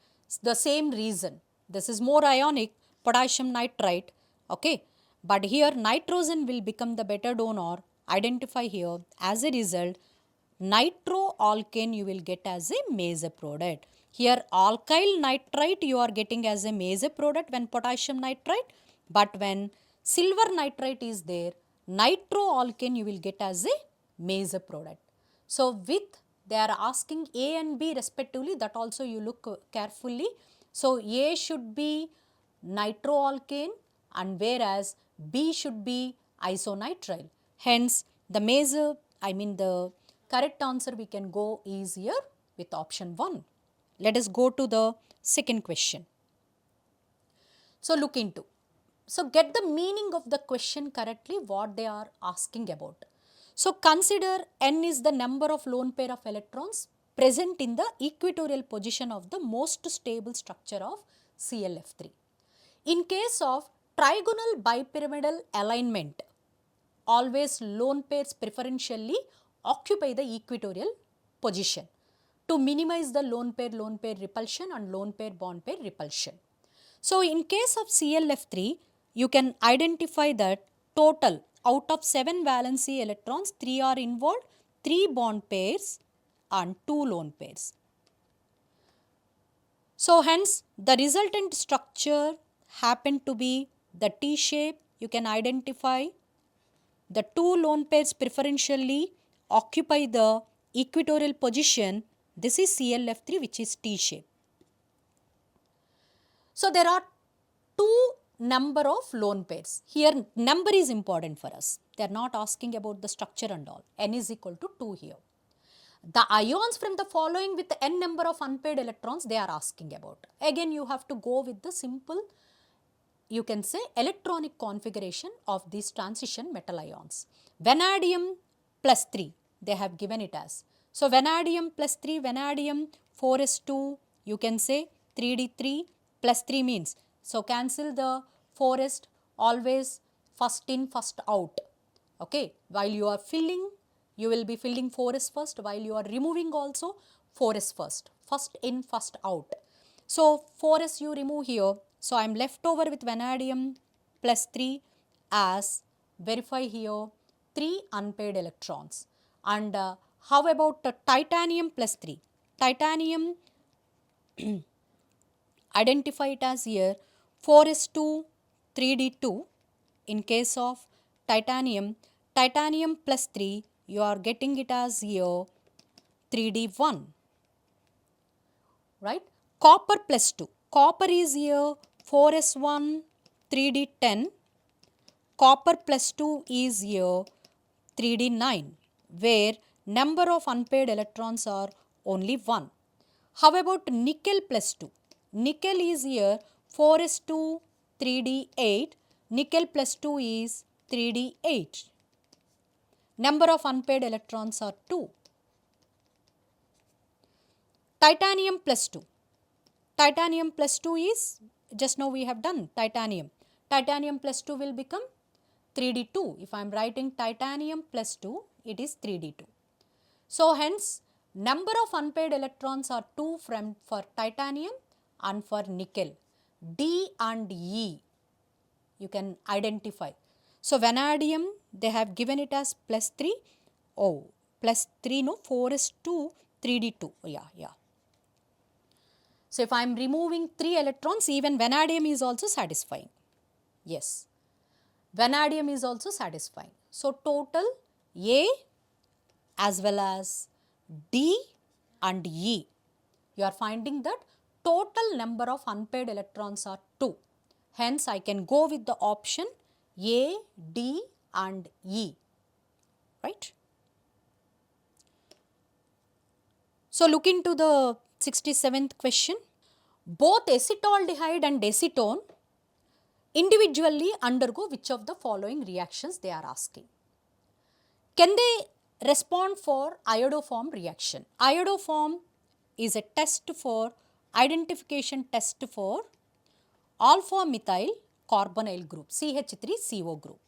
The same reason, this is more ionic, potassium nitrite, okay, but here nitrogen will become the better donor, identify here. As a result, nitroalkane you will get as a major product. Here alkyl nitrite you are getting as a major product when potassium nitrite, but when silver nitrite is there, nitroalkane you will get as a major product. So with they are asking A and B respectively, that also you look carefully. So A should be nitroalkane, and whereas B should be isonitrile. Hence, the correct answer we can go is here with option 1. Let us go to the second question. So, look into. So, get the meaning of the question correctly, what they are asking about. So, consider N is the number of lone pair of electrons present in the equatorial position of the most stable structure of ClF3. In case of trigonal bipyramidal alignment, always lone pairs preferentially occupy the equatorial position to minimize the lone pair repulsion and lone pair bond pair repulsion. So, in case of ClF3, you can identify that total out of 7 valency electrons, 3 are involved, 3 bond pairs and 2 lone pairs. So, hence the resultant structure happened to be the T shape. You can identify the 2 lone pairs preferentially occupy the equatorial position. This is ClF3, which is T shape. So, there are 2 number of lone pairs. Here number is important for us. They are not asking about the structure and all. N is equal to 2 here. The ions from the following with n number of unpaired electrons they are asking about. Again you have to go with the simple, you can say, electronic configuration of these transition metal ions. Vanadium plus 3 they have given it as. So, vanadium plus 3, vanadium 4s2, you can say 3d3 plus 3 means. So, cancel the 4s, always first in first out. Okay, while you are filling, you will be filling 4s first, while you are removing also 4s first in first out. So, 4s you remove here. So, I am left over with vanadium plus 3 as, verify here, 3 unpaired electrons. And how about titanium plus 3? Titanium identify it as here 4s2 3d2. In case of titanium, titanium plus 3 you are getting it as here 3d1, right. Copper plus 2, copper is here 4s1 3d10, copper plus 2 is here 3d9, where number of unpaired electrons are only 1. How about nickel plus 2? Nickel is here 4s2 3d8, nickel plus 2 is 3d8. Number of unpaired electrons are 2. Titanium plus 2. Titanium plus 2 is, just now we have done titanium. Titanium plus 2 will become 3d2. If I am writing titanium plus 2, it is 3d2. So, hence number of unpaired electrons are 2 for titanium and for nickel. D and E you can identify. So, vanadium they have given it as plus 3. Oh, plus 3 no, 4s2 3d2. Yeah. So, if I am removing 3 electrons, even vanadium is also satisfying. Yes, vanadium is also satisfying. So, total A as well as D and E, you are finding that total number of unpaired electrons are 2. Hence, I can go with the option A, D and E, right. So, look into the 67th question. Both acetaldehyde and acetone individually undergo which of the following reactions they are asking. Can they respond for iodoform reaction? Iodoform is a test for identification test for alpha methyl carbonyl group, CH3CO group.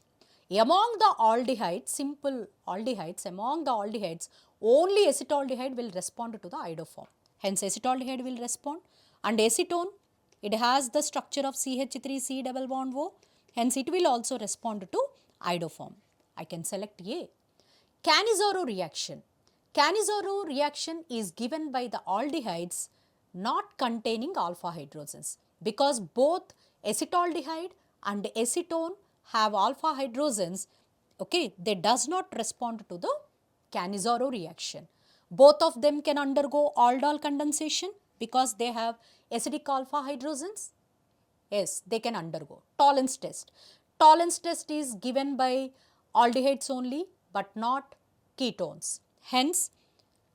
Among the aldehydes, simple aldehydes, among the aldehydes, only acetaldehyde will respond to the iodoform. Hence, acetaldehyde will respond, and acetone, it has the structure of CH3C double bond O. Hence, it will also respond to iodoform. I can select A. Cannizzaro reaction. Cannizzaro reaction is given by the aldehydes not containing alpha hydrogens, because both acetaldehyde and acetone have alpha hydrogens. Okay, they does not respond to the Cannizzaro reaction. Both of them can undergo aldol condensation because they have acidic alpha hydrogens. Yes, they can undergo. Tolerance test. Tolerance test is given by aldehydes only but not ketones. Hence,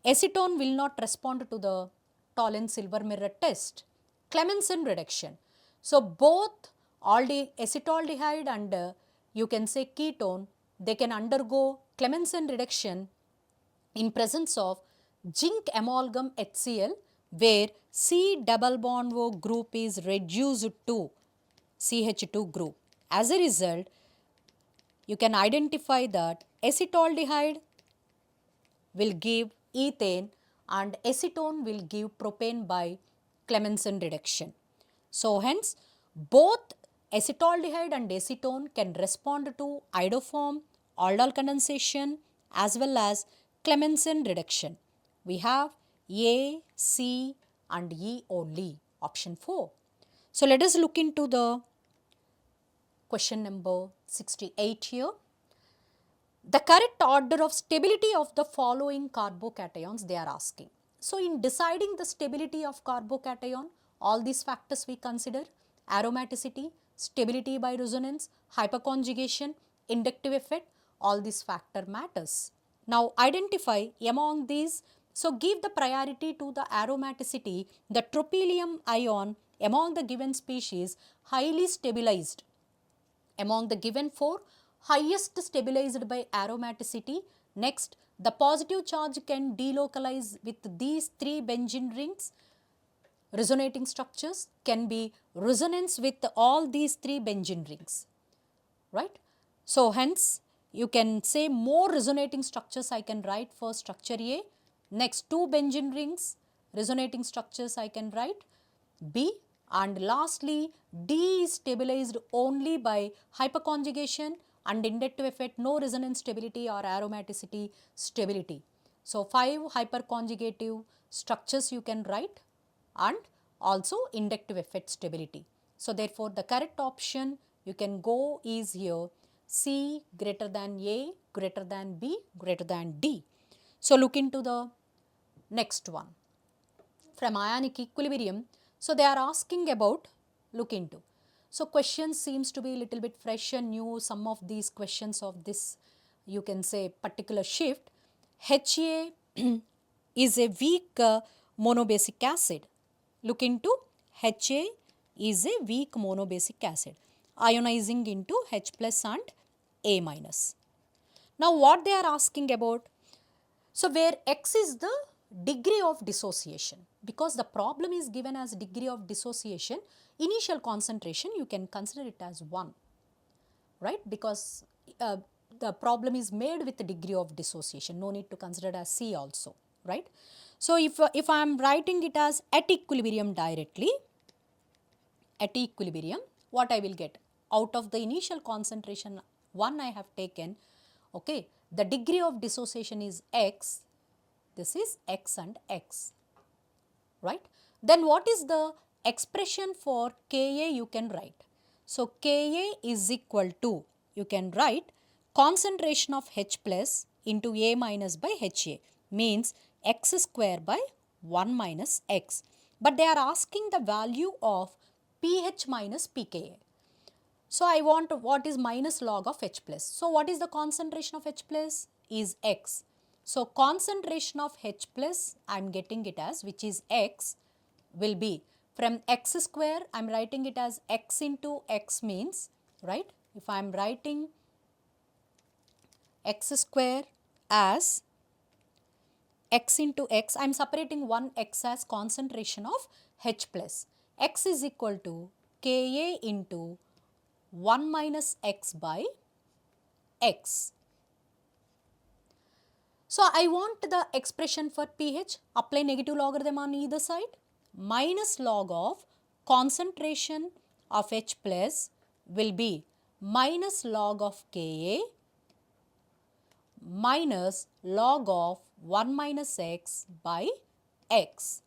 acetone will not respond to the Tollens silver mirror test. Clemmensen reduction. So, both acetaldehyde and you can say ketone, they can undergo Clemmensen reduction in presence of zinc amalgam HCl, where C double bond O group is reduced to CH2 group. As a result, you can identify that acetaldehyde will give ethane and acetone will give propane by Clemmensen reduction. So, hence both acetaldehyde and acetone can respond to iodoform, aldol condensation as well as Clemmensen reduction. We have A, C and E only, option 4. So, let us look into the question number 68 here. The correct order of stability of the following carbocations they are asking. So, in deciding the stability of carbocation, all these factors we consider: aromaticity, stability by resonance, hyperconjugation, inductive effect, all these factor matters. Now, identify among these, so give the priority to the aromaticity, the tropylium ion among the given species highly stabilized. Among the given four, highest stabilized by aromaticity. Next, the positive charge can delocalize with these three benzene rings. Resonating structures can be resonance with all these three benzene rings, right? So, hence you can say more resonating structures I can write for structure A. Next, two benzene rings, resonating structures I can write B, and lastly D is stabilized only by hyperconjugation and inductive effect, no resonance stability or aromaticity stability. So, 5 hyperconjugative structures you can write and also inductive effect stability. So, therefore, the correct option you can go is here C greater than A, greater than B, greater than D. So, look into the next one from ionic equilibrium. So, they are asking about, look into. So, question seems to be little bit fresh and new, some of these questions of this you can say particular shift. HA is a weak monobasic acid. Look into HA is a weak monobasic acid ionizing into H plus and A minus. Now, what they are asking about? So, where X is the degree of dissociation, because the problem is given as degree of dissociation, initial concentration you can consider it as 1, right, because the problem is made with the degree of dissociation, no need to consider it as C also, right. So, if I am writing it as at equilibrium directly, at equilibrium, what I will get? Out of the initial concentration 1 I have taken, okay, the degree of dissociation is X, this is X and X, right. Then what is the expression for Ka you can write? So, Ka is equal to, you can write concentration of H plus into A minus by HA, means X square by 1 minus X. But they are asking the value of pH minus pKa. So, I want what is minus log of H plus. So, what is the concentration of H plus? Is X. So, concentration of H plus I am getting it as, which is X, will be from X square I am writing it as X into X, means, right, if I am writing X square as X into X, I am separating one X as concentration of H plus. X is equal to Ka into 1 minus X by X. So, I want the expression for pH, apply negative logarithm on either side, minus log of concentration of H plus will be minus log of Ka minus log of 1 minus X by X.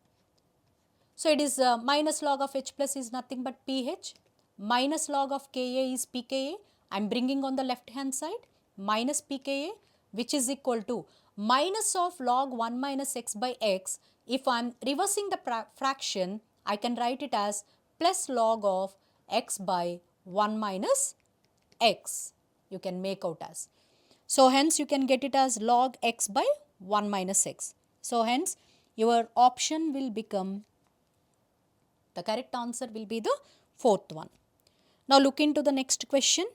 So, it is minus log of H plus is nothing but pH, minus log of Ka is pKa, I am bringing on the left hand side, minus pKa, which is equal to minus of log 1 minus X by X. If I am reversing the fraction, I can write it as plus log of x by 1 minus x, you can make out as. So hence you can get it as log x by 1 minus x. So hence your option will become, the correct answer will be the fourth one. Now look into the next question.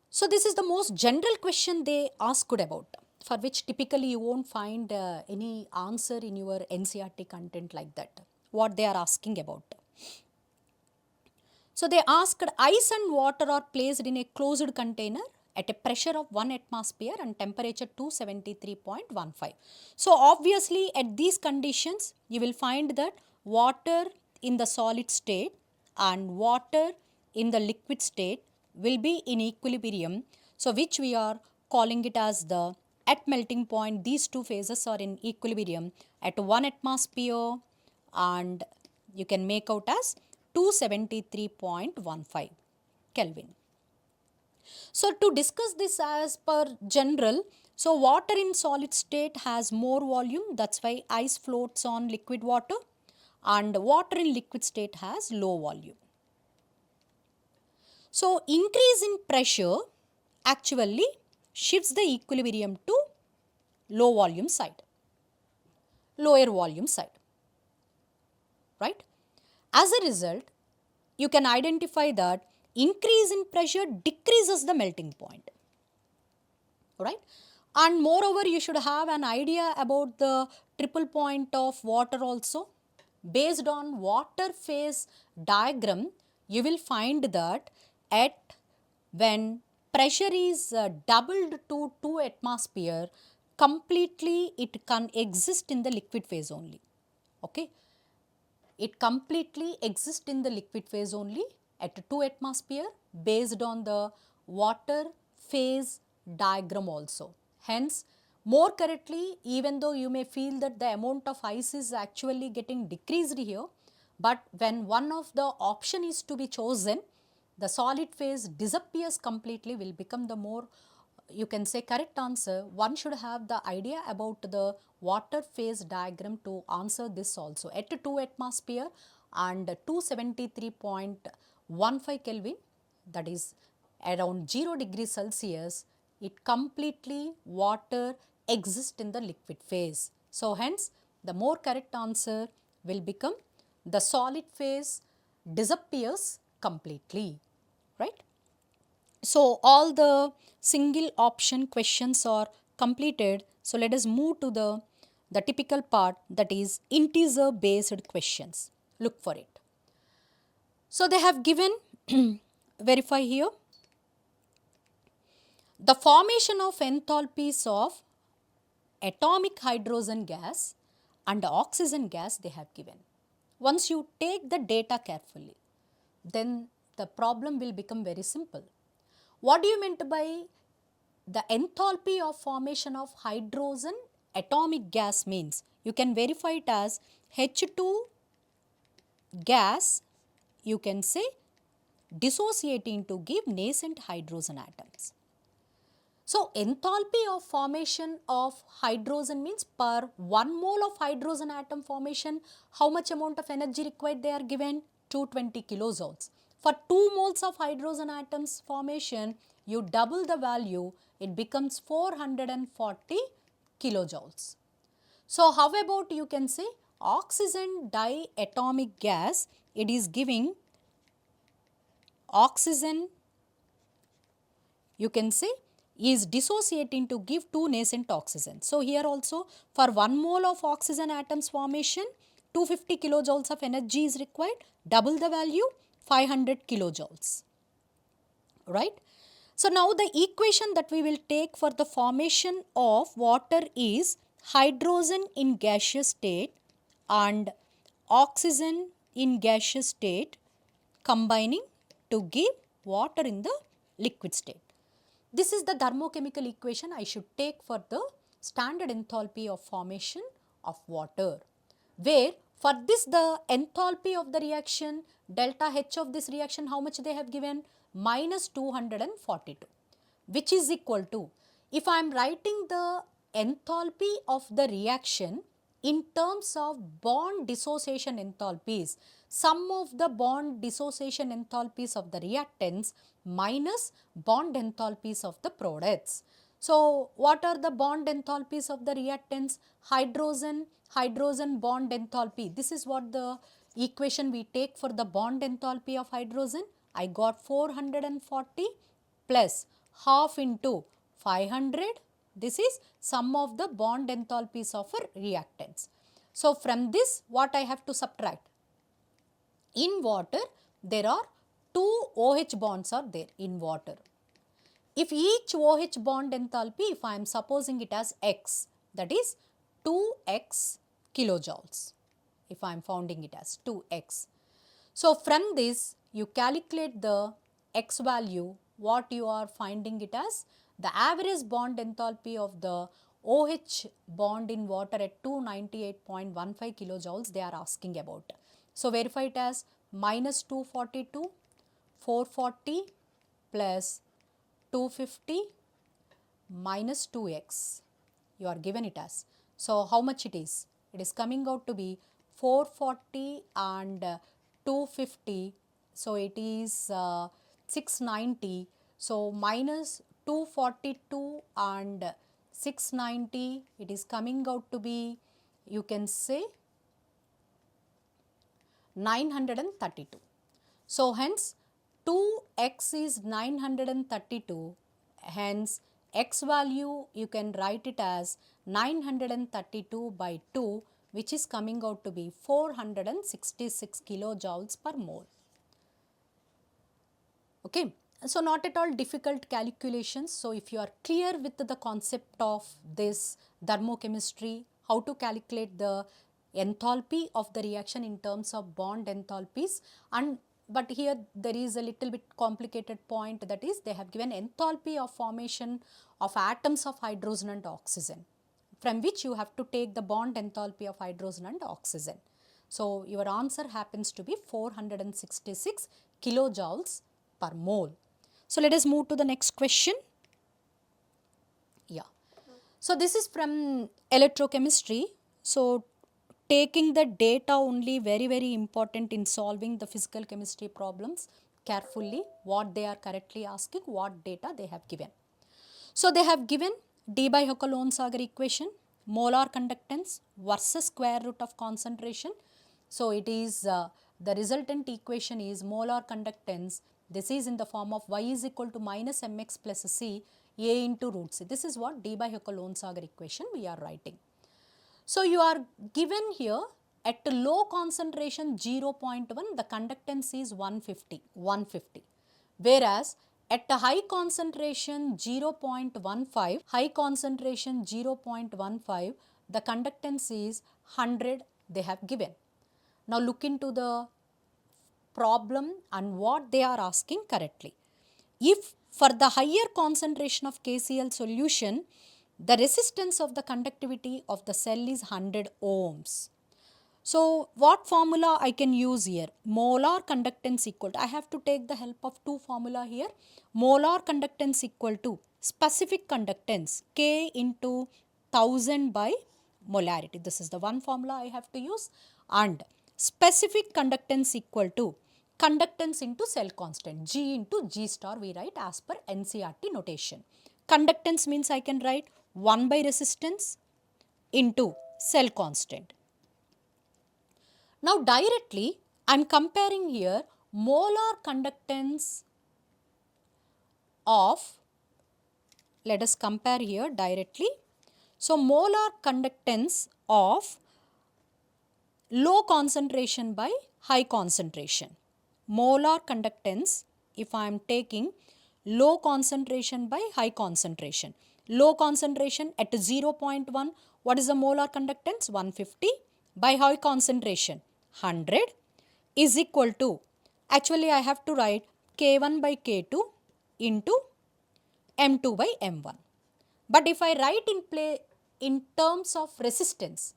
So this is the most general question they asked about, for which typically you won't find any answer in your NCERT content like that, what they are asking about. So they asked, ice and water are placed in a closed container at a pressure of 1 atmosphere and temperature 273.15. So obviously at these conditions you will find that water in the solid state and water in the liquid state will be in equilibrium. So which we are calling it as the, at melting point these two phases are in equilibrium at 1 atmosphere and you can make out as 273.15 Kelvin. So to discuss this as per general, so water in solid state has more volume, that's why ice floats on liquid water, and water in liquid state has low volume. So increase in pressure actually shifts the equilibrium to low volume side, lower volume side, right? As a result, you can identify that increase in pressure decreases the melting point, right? And moreover, you should have an idea about the triple point of water also. Based on water phase diagram, you will find that at when pressure is doubled to 2 atmosphere, completely it can exist in the liquid phase only, okay? It completely exists in the liquid phase only at 2 atmosphere based on the water phase diagram also. Hence, more correctly, even though you may feel that the amount of ice is actually getting decreased here, but when one of the option is to be chosen, the solid phase disappears completely, will become the more, you can say, correct answer. One should have the idea about the water phase diagram to answer this also. At 2 atmosphere and 273.15 Kelvin, that is around 0 degrees Celsius, it completely water exists in the liquid phase. So hence the more correct answer will become the solid phase disappears completely, right? So all the single option questions are completed. So let us move to the typical part, that is integer based questions. Look for it. So they have given, verify here, the formation of enthalpies of atomic hydrogen gas and oxygen gas they have given. Once you take the data carefully, then the problem will become very simple. What do you meant by the enthalpy of formation of hydrogen atomic gas means? You can verify it as H2 gas, you can say, dissociating to give nascent hydrogen atoms. So enthalpy of formation of hydrogen means per 1 mole of hydrogen atom formation, how much amount of energy required they are given? 220 kilojoules. For 2 moles of hydrogen atoms formation, you double the value, it becomes 440 kilojoules. So how about, you can say, oxygen diatomic gas, it is giving oxygen, you can say, is dissociating to give 2 nascent oxygen. So here also for 1 mole of oxygen atoms formation, 250 kilojoules of energy is required, double the value, 500 kilojoules, right? So now the equation that we will take for the formation of water is hydrogen in gaseous state and oxygen in gaseous state combining to give water in the liquid state. This is the thermochemical equation I should take for the standard enthalpy of formation of water, where for this the enthalpy of the reaction, delta H of this reaction, how much they have given? Minus 242, which is equal to, if I am writing the enthalpy of the reaction in terms of bond dissociation enthalpies, sum of the bond dissociation enthalpies of the reactants minus bond enthalpies of the products. So, what are the bond enthalpies of the reactants? Hydrogen bond enthalpy. This is what the equation we take for the bond enthalpy of hydrogen. I got 440 plus half into 500. This is sum of the bond enthalpies of a reactants. So, from this what I have to subtract? In water there are two OH bonds are there in water. If each OH bond enthalpy, if I am supposing it as X, that is 2X kilojoules, if I am founding it as 2X. So, from this you calculate the X value, what you are finding it as the average bond enthalpy of the OH bond in water at 298.15 kilojoules they are asking about. So, verify it as minus 242, 440 plus 250 minus 2x, you are given it as. So, how much it is? It is coming out to be 440 and 250. So, it is 690. So, minus 242 and 690, it is coming out to be, you can say 932. So, hence 2x is 932, hence x value you can write it as 932 by 2, which is coming out to be 466 kilojoules per mole. Okay. So, not at all difficult calculations. So, if you are clear with the concept of this thermochemistry, how to calculate the enthalpy of the reaction in terms of bond enthalpies, and but here there is a little bit complicated point, that is they have given enthalpy of formation of atoms of hydrogen and oxygen, from which you have to take the bond enthalpy of hydrogen and oxygen. So, your answer happens to be 466 kilojoules per mole. So, let us move to the next question. Yeah. So, this is from electrochemistry. So, taking the data only very important in solving the physical chemistry problems carefully, what they are correctly asking, what data they have given. So, they have given D by Hockel-Onsager equation, molar conductance versus square root of concentration. So, it is the resultant equation is molar conductance. This is in the form of y is equal to minus mx plus c a into root c. This is what D by Hockel-Onsager equation we are writing. So, you are given here at low concentration 0.1, the conductance is 150, whereas at a high concentration 0.15, the conductance is 100 they have given. Now, look into the problem and what they are asking correctly. If for the higher concentration of KCl solution, the resistance of the conductivity of the cell is 100 ohms. So, what formula I can use here? Molar conductance equal to, I have to take the help of two formula here. Molar conductance equal to specific conductance K into 1000 by molarity. This is the one formula I have to use, and specific conductance equal to conductance into cell constant, G into G star we write as per NCERT notation. Conductance means I can write 1 by resistance into cell constant. Now, directly I am comparing here molar conductance of, let us compare here directly. So, molar conductance of low concentration by high concentration. Molar conductance, if I am taking low concentration by high concentration. Low concentration at 0.1, what is the molar conductance? 150 by high concentration 100 is equal to, actually I have to write K1 by K2 into M2 by M1. But if I write in terms of resistance,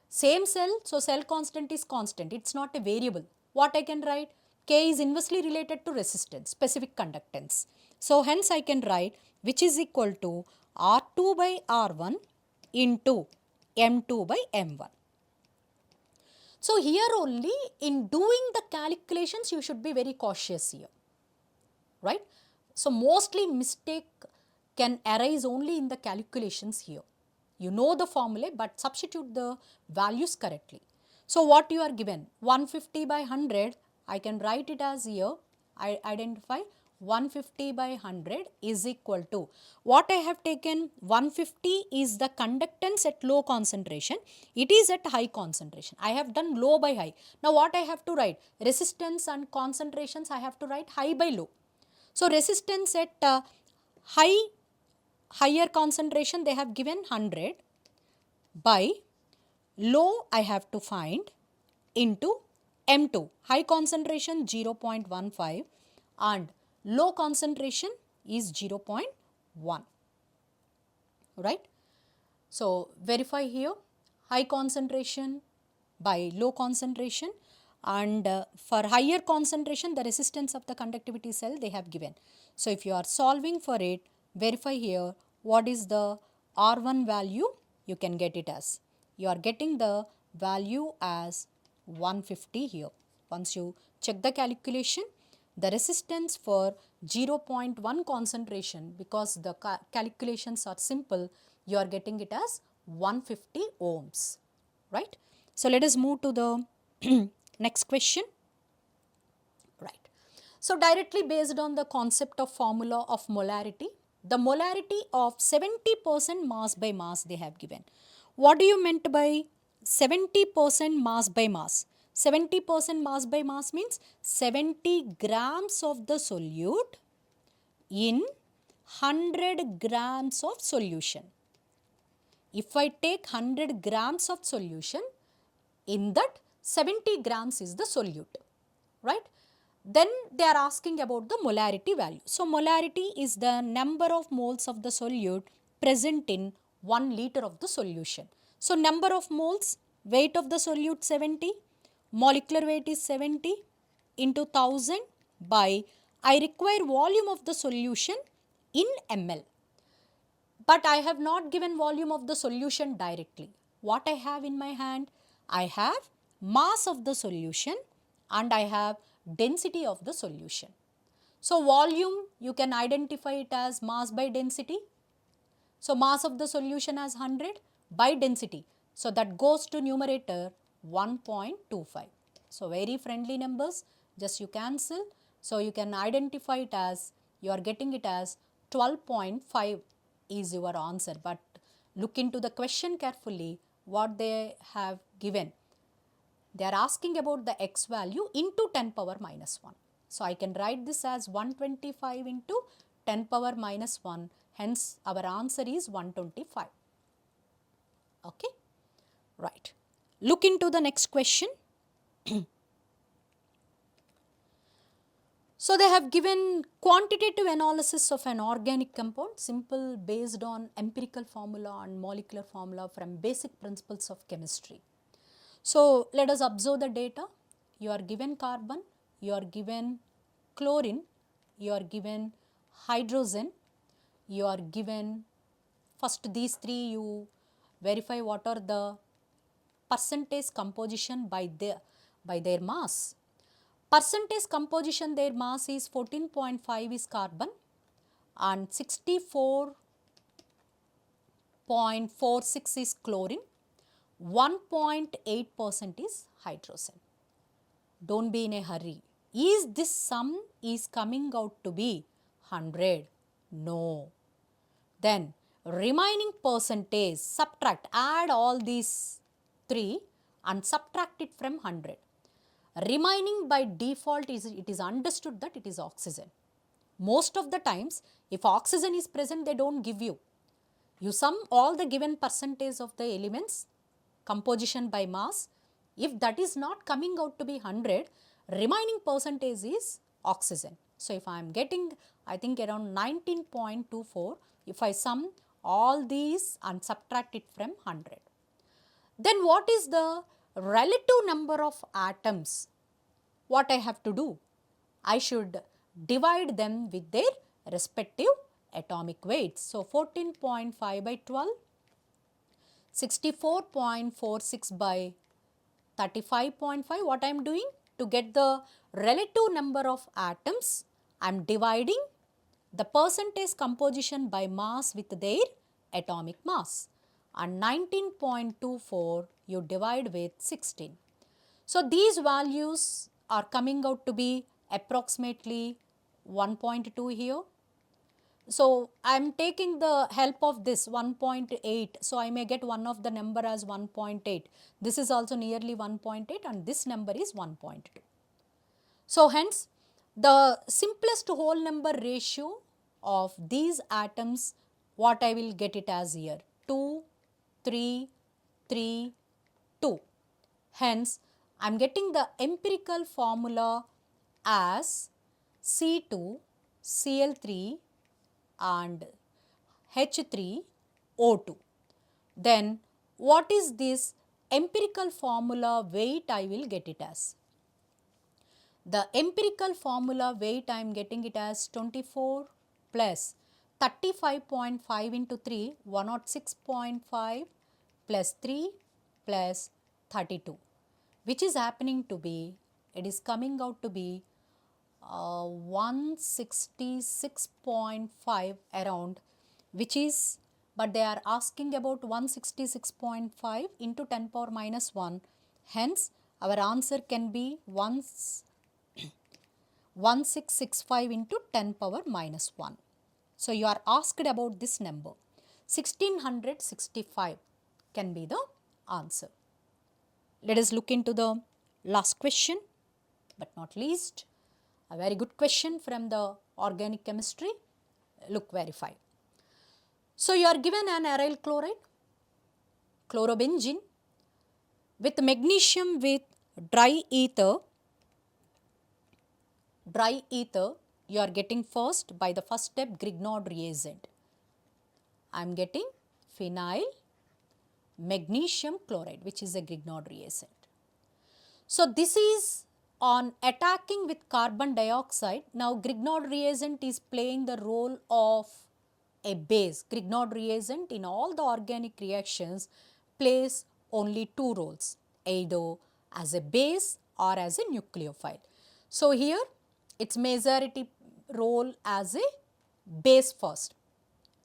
same cell, so cell constant is constant, it is not a variable. What I can write? K is inversely related to resistance, specific conductance. So, hence I can write which is equal to R2 by R1 into M2 by M1. So here only in doing the calculations you should be very cautious here, right? So mostly mistake can arise only in the calculations here. You know the formula but substitute the values correctly. So what you are given 150 by 100, I can write it as here, I identify 150 by 100 is equal to, what I have taken 150 is the conductance at low concentration, it is at high concentration. I have done low by high. Now what I have to write, resistance and concentrations I have to write high by low. So resistance at higher concentration they have given 100 by low I have to find into M2, high concentration 0.15 and low concentration is 0.1, right. So verify here, high concentration by low concentration, and for higher concentration the resistance of the conductivity cell they have given. So if you are solving for it, verify here what is the R1 value, you can get it as, you are getting the value as 150 here. Once you check the calculation, the resistance for 0.1 concentration, because the calculations are simple, you are getting it as 150 ohms, right. So let us move to the next question, right. So directly based on the concept of formula of molarity, the molarity of 70% mass by mass they have given. What do you meant by 70% mass by mass? 70% mass by mass means 70 grams of the solute in 100 grams of solution. If I take 100 grams of solution, in that 70 grams is the solute, right. Then they are asking about the molarity value. So molarity is the number of moles of the solute present in 1 liter of the solution. So number of moles, weight of the solute 70, molecular weight is 70 into 1000 by, I require volume of the solution in ml. But I have not given volume of the solution directly. What I have in my hand? I have mass of the solution and I have density of the solution. So volume you can identify it as mass by density. So mass of the solution as 100 by density. So that goes to numerator 1.25. So very friendly numbers, just you cancel. So you can identify it as, you are getting it as 12.5 is your answer. But look into the question carefully what they have given. They are asking about the x value into 10 power minus 1. So I can write this as 125 into 10 power minus 1. Hence our answer is 125. Okay, right. Look into the next question. So they have given quantitative analysis of an organic compound, simple, based on empirical formula and molecular formula from basic principles of chemistry. So let us observe the data. You are given carbon, you are given chlorine, you are given hydrogen, you are given, first these three you verify what are the percentage composition by their mass. Percentage composition, their mass is 14.5 is carbon and 64.46 is chlorine, 1.8% is hydrogen. Don't be in a hurry. Is this sum is coming out to be 100? No. Then remaining percentage, subtract, add all these three and subtract it from 100. Remaining by default is, it is understood that it is oxygen. Most of the times if oxygen is present they don't give you. You sum all the given percentage of the elements, composition by mass. If that is not coming out to be 100, remaining percentage is oxygen. So if I am getting, I think around 19.24, if I sum all these and subtract it from 100. Then what is the relative number of atoms? What I have to do? I should divide them with their respective atomic weights. So 14.5 by 12, 64.46 by 35.5. What I am doing? To get the relative number of atoms, I am dividing the percentage composition by mass with their atomic mass. And 19.24 you divide with 16. So these values are coming out to be approximately 1.2 here. So I am taking the help of this 1.8. So I may get one of the number as 1.8. This is also nearly 1.8 and this number is 1.2. So hence the simplest whole number ratio of these atoms, what I will get it as here, 2, 3, 3, 2. Hence I am getting the empirical formula as C2, Cl3 and H3O2. Then what is this empirical formula weight I will get it as? The empirical formula weight I am getting it as 24 plus 35.5 into 3, 106.5 plus 3 plus 32, which is happening to be, it is coming out to be 166.5 around, which is, but they are asking about 166.5 into 10 power minus 1. Hence, our answer can be 1665 into 10 power minus 1. So, you are asked about this number. 1665 can be the answer. Let us look into the last question, but not least, a very good question from the organic chemistry. Look, verify. So, you are given an aryl chloride, chlorobenzene with magnesium with dry ether. Dry ether you are getting first by the first step Grignard reagent. I am getting phenyl magnesium chloride, which is a Grignard reagent. So, this is on attacking with carbon dioxide. Now, Grignard reagent is playing the role of a base. Grignard reagent in all the organic reactions plays only two roles, either as a base or as a nucleophile. So, here its majority role as a base first,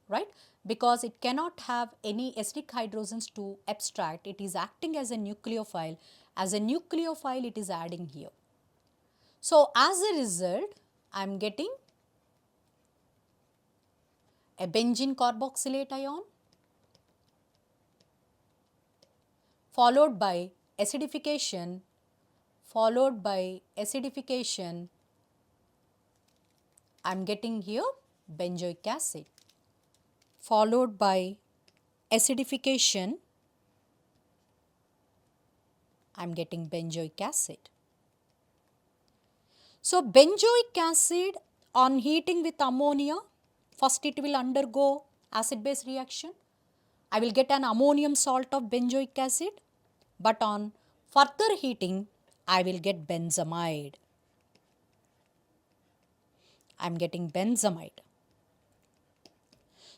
right? Because it cannot have any acidic hydrogens to abstract, it is acting as a nucleophile. As a nucleophile, it is adding here. So, as a result, I am getting a benzene carboxylate ion followed by acidification, I am getting here benzoic acid, followed by acidification, I am getting benzoic acid. So, benzoic acid on heating with ammonia, first it will undergo acid base reaction. I will get an ammonium salt of benzoic acid, but on further heating I will get benzamide. I am getting benzamide.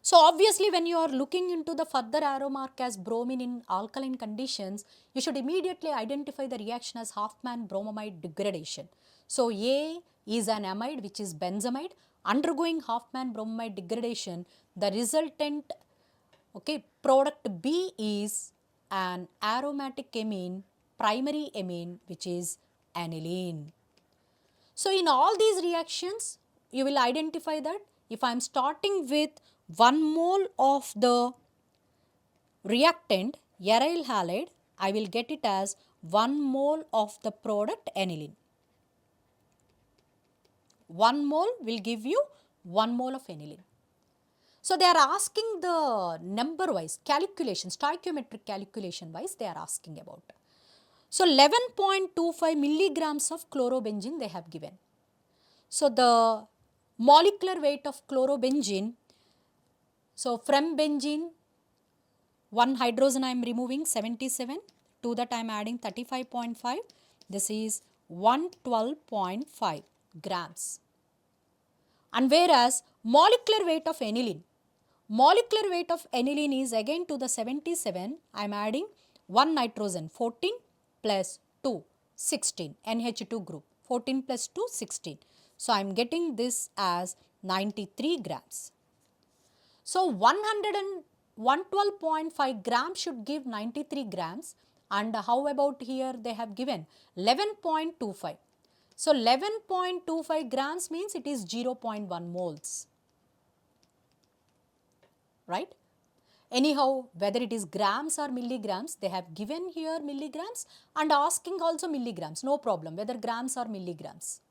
So, obviously when you are looking into the further arrow mark as bromine in alkaline conditions, you should immediately identify the reaction as Hofmann bromamide degradation. So, A is an amide which is benzamide undergoing Hofmann bromamide degradation. The resultant product B is an aromatic amine, primary amine, which is aniline. So, in all these reactions, you will identify that if I am starting with 1 mole of the reactant aryl halide, I will get it as 1 mole of the product aniline. 1 mole will give you 1 mole of aniline. So, they are asking the number wise calculation, stoichiometric calculation wise they are asking about. So, 11.25 milligrams of chlorobenzene they have given. So, the molecular weight of chlorobenzene, so from benzene 1 hydrogen I am removing 77, to that I am adding 35.5, this is 112.5 grams. And whereas molecular weight of aniline, Molecular weight of aniline is again to the 77. I am adding 1 nitrogen 14 plus 2 16 NH2 group 14 plus 2 16. So, I am getting this as 93 grams. So, 112.5 grams should give 93 grams, and how about here they have given 11.25. So, 11.25 grams means it is 0.1 moles, right? Anyhow, whether it is grams or milligrams, they have given here milligrams and asking also milligrams, no problem whether grams or milligrams,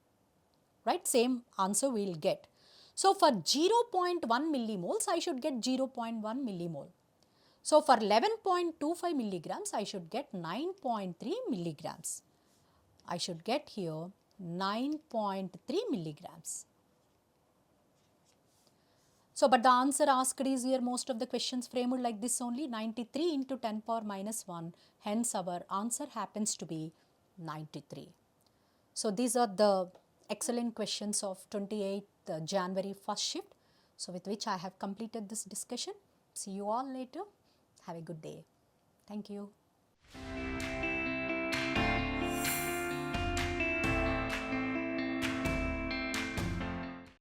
right? Same answer we will get. So, for 0.1 millimoles, I should get 0.1 millimole. So, for 11.25 milligrams, I should get 9.3 milligrams. I should get here 9.3 milligrams. So, but the answer asked is here most of the questions framed like this only, 93 into 10 power minus 1. Hence, our answer happens to be 93. So, these are the excellent questions of 28th January first shift. So, with which I have completed this discussion. See you all later. Have a good day. Thank you.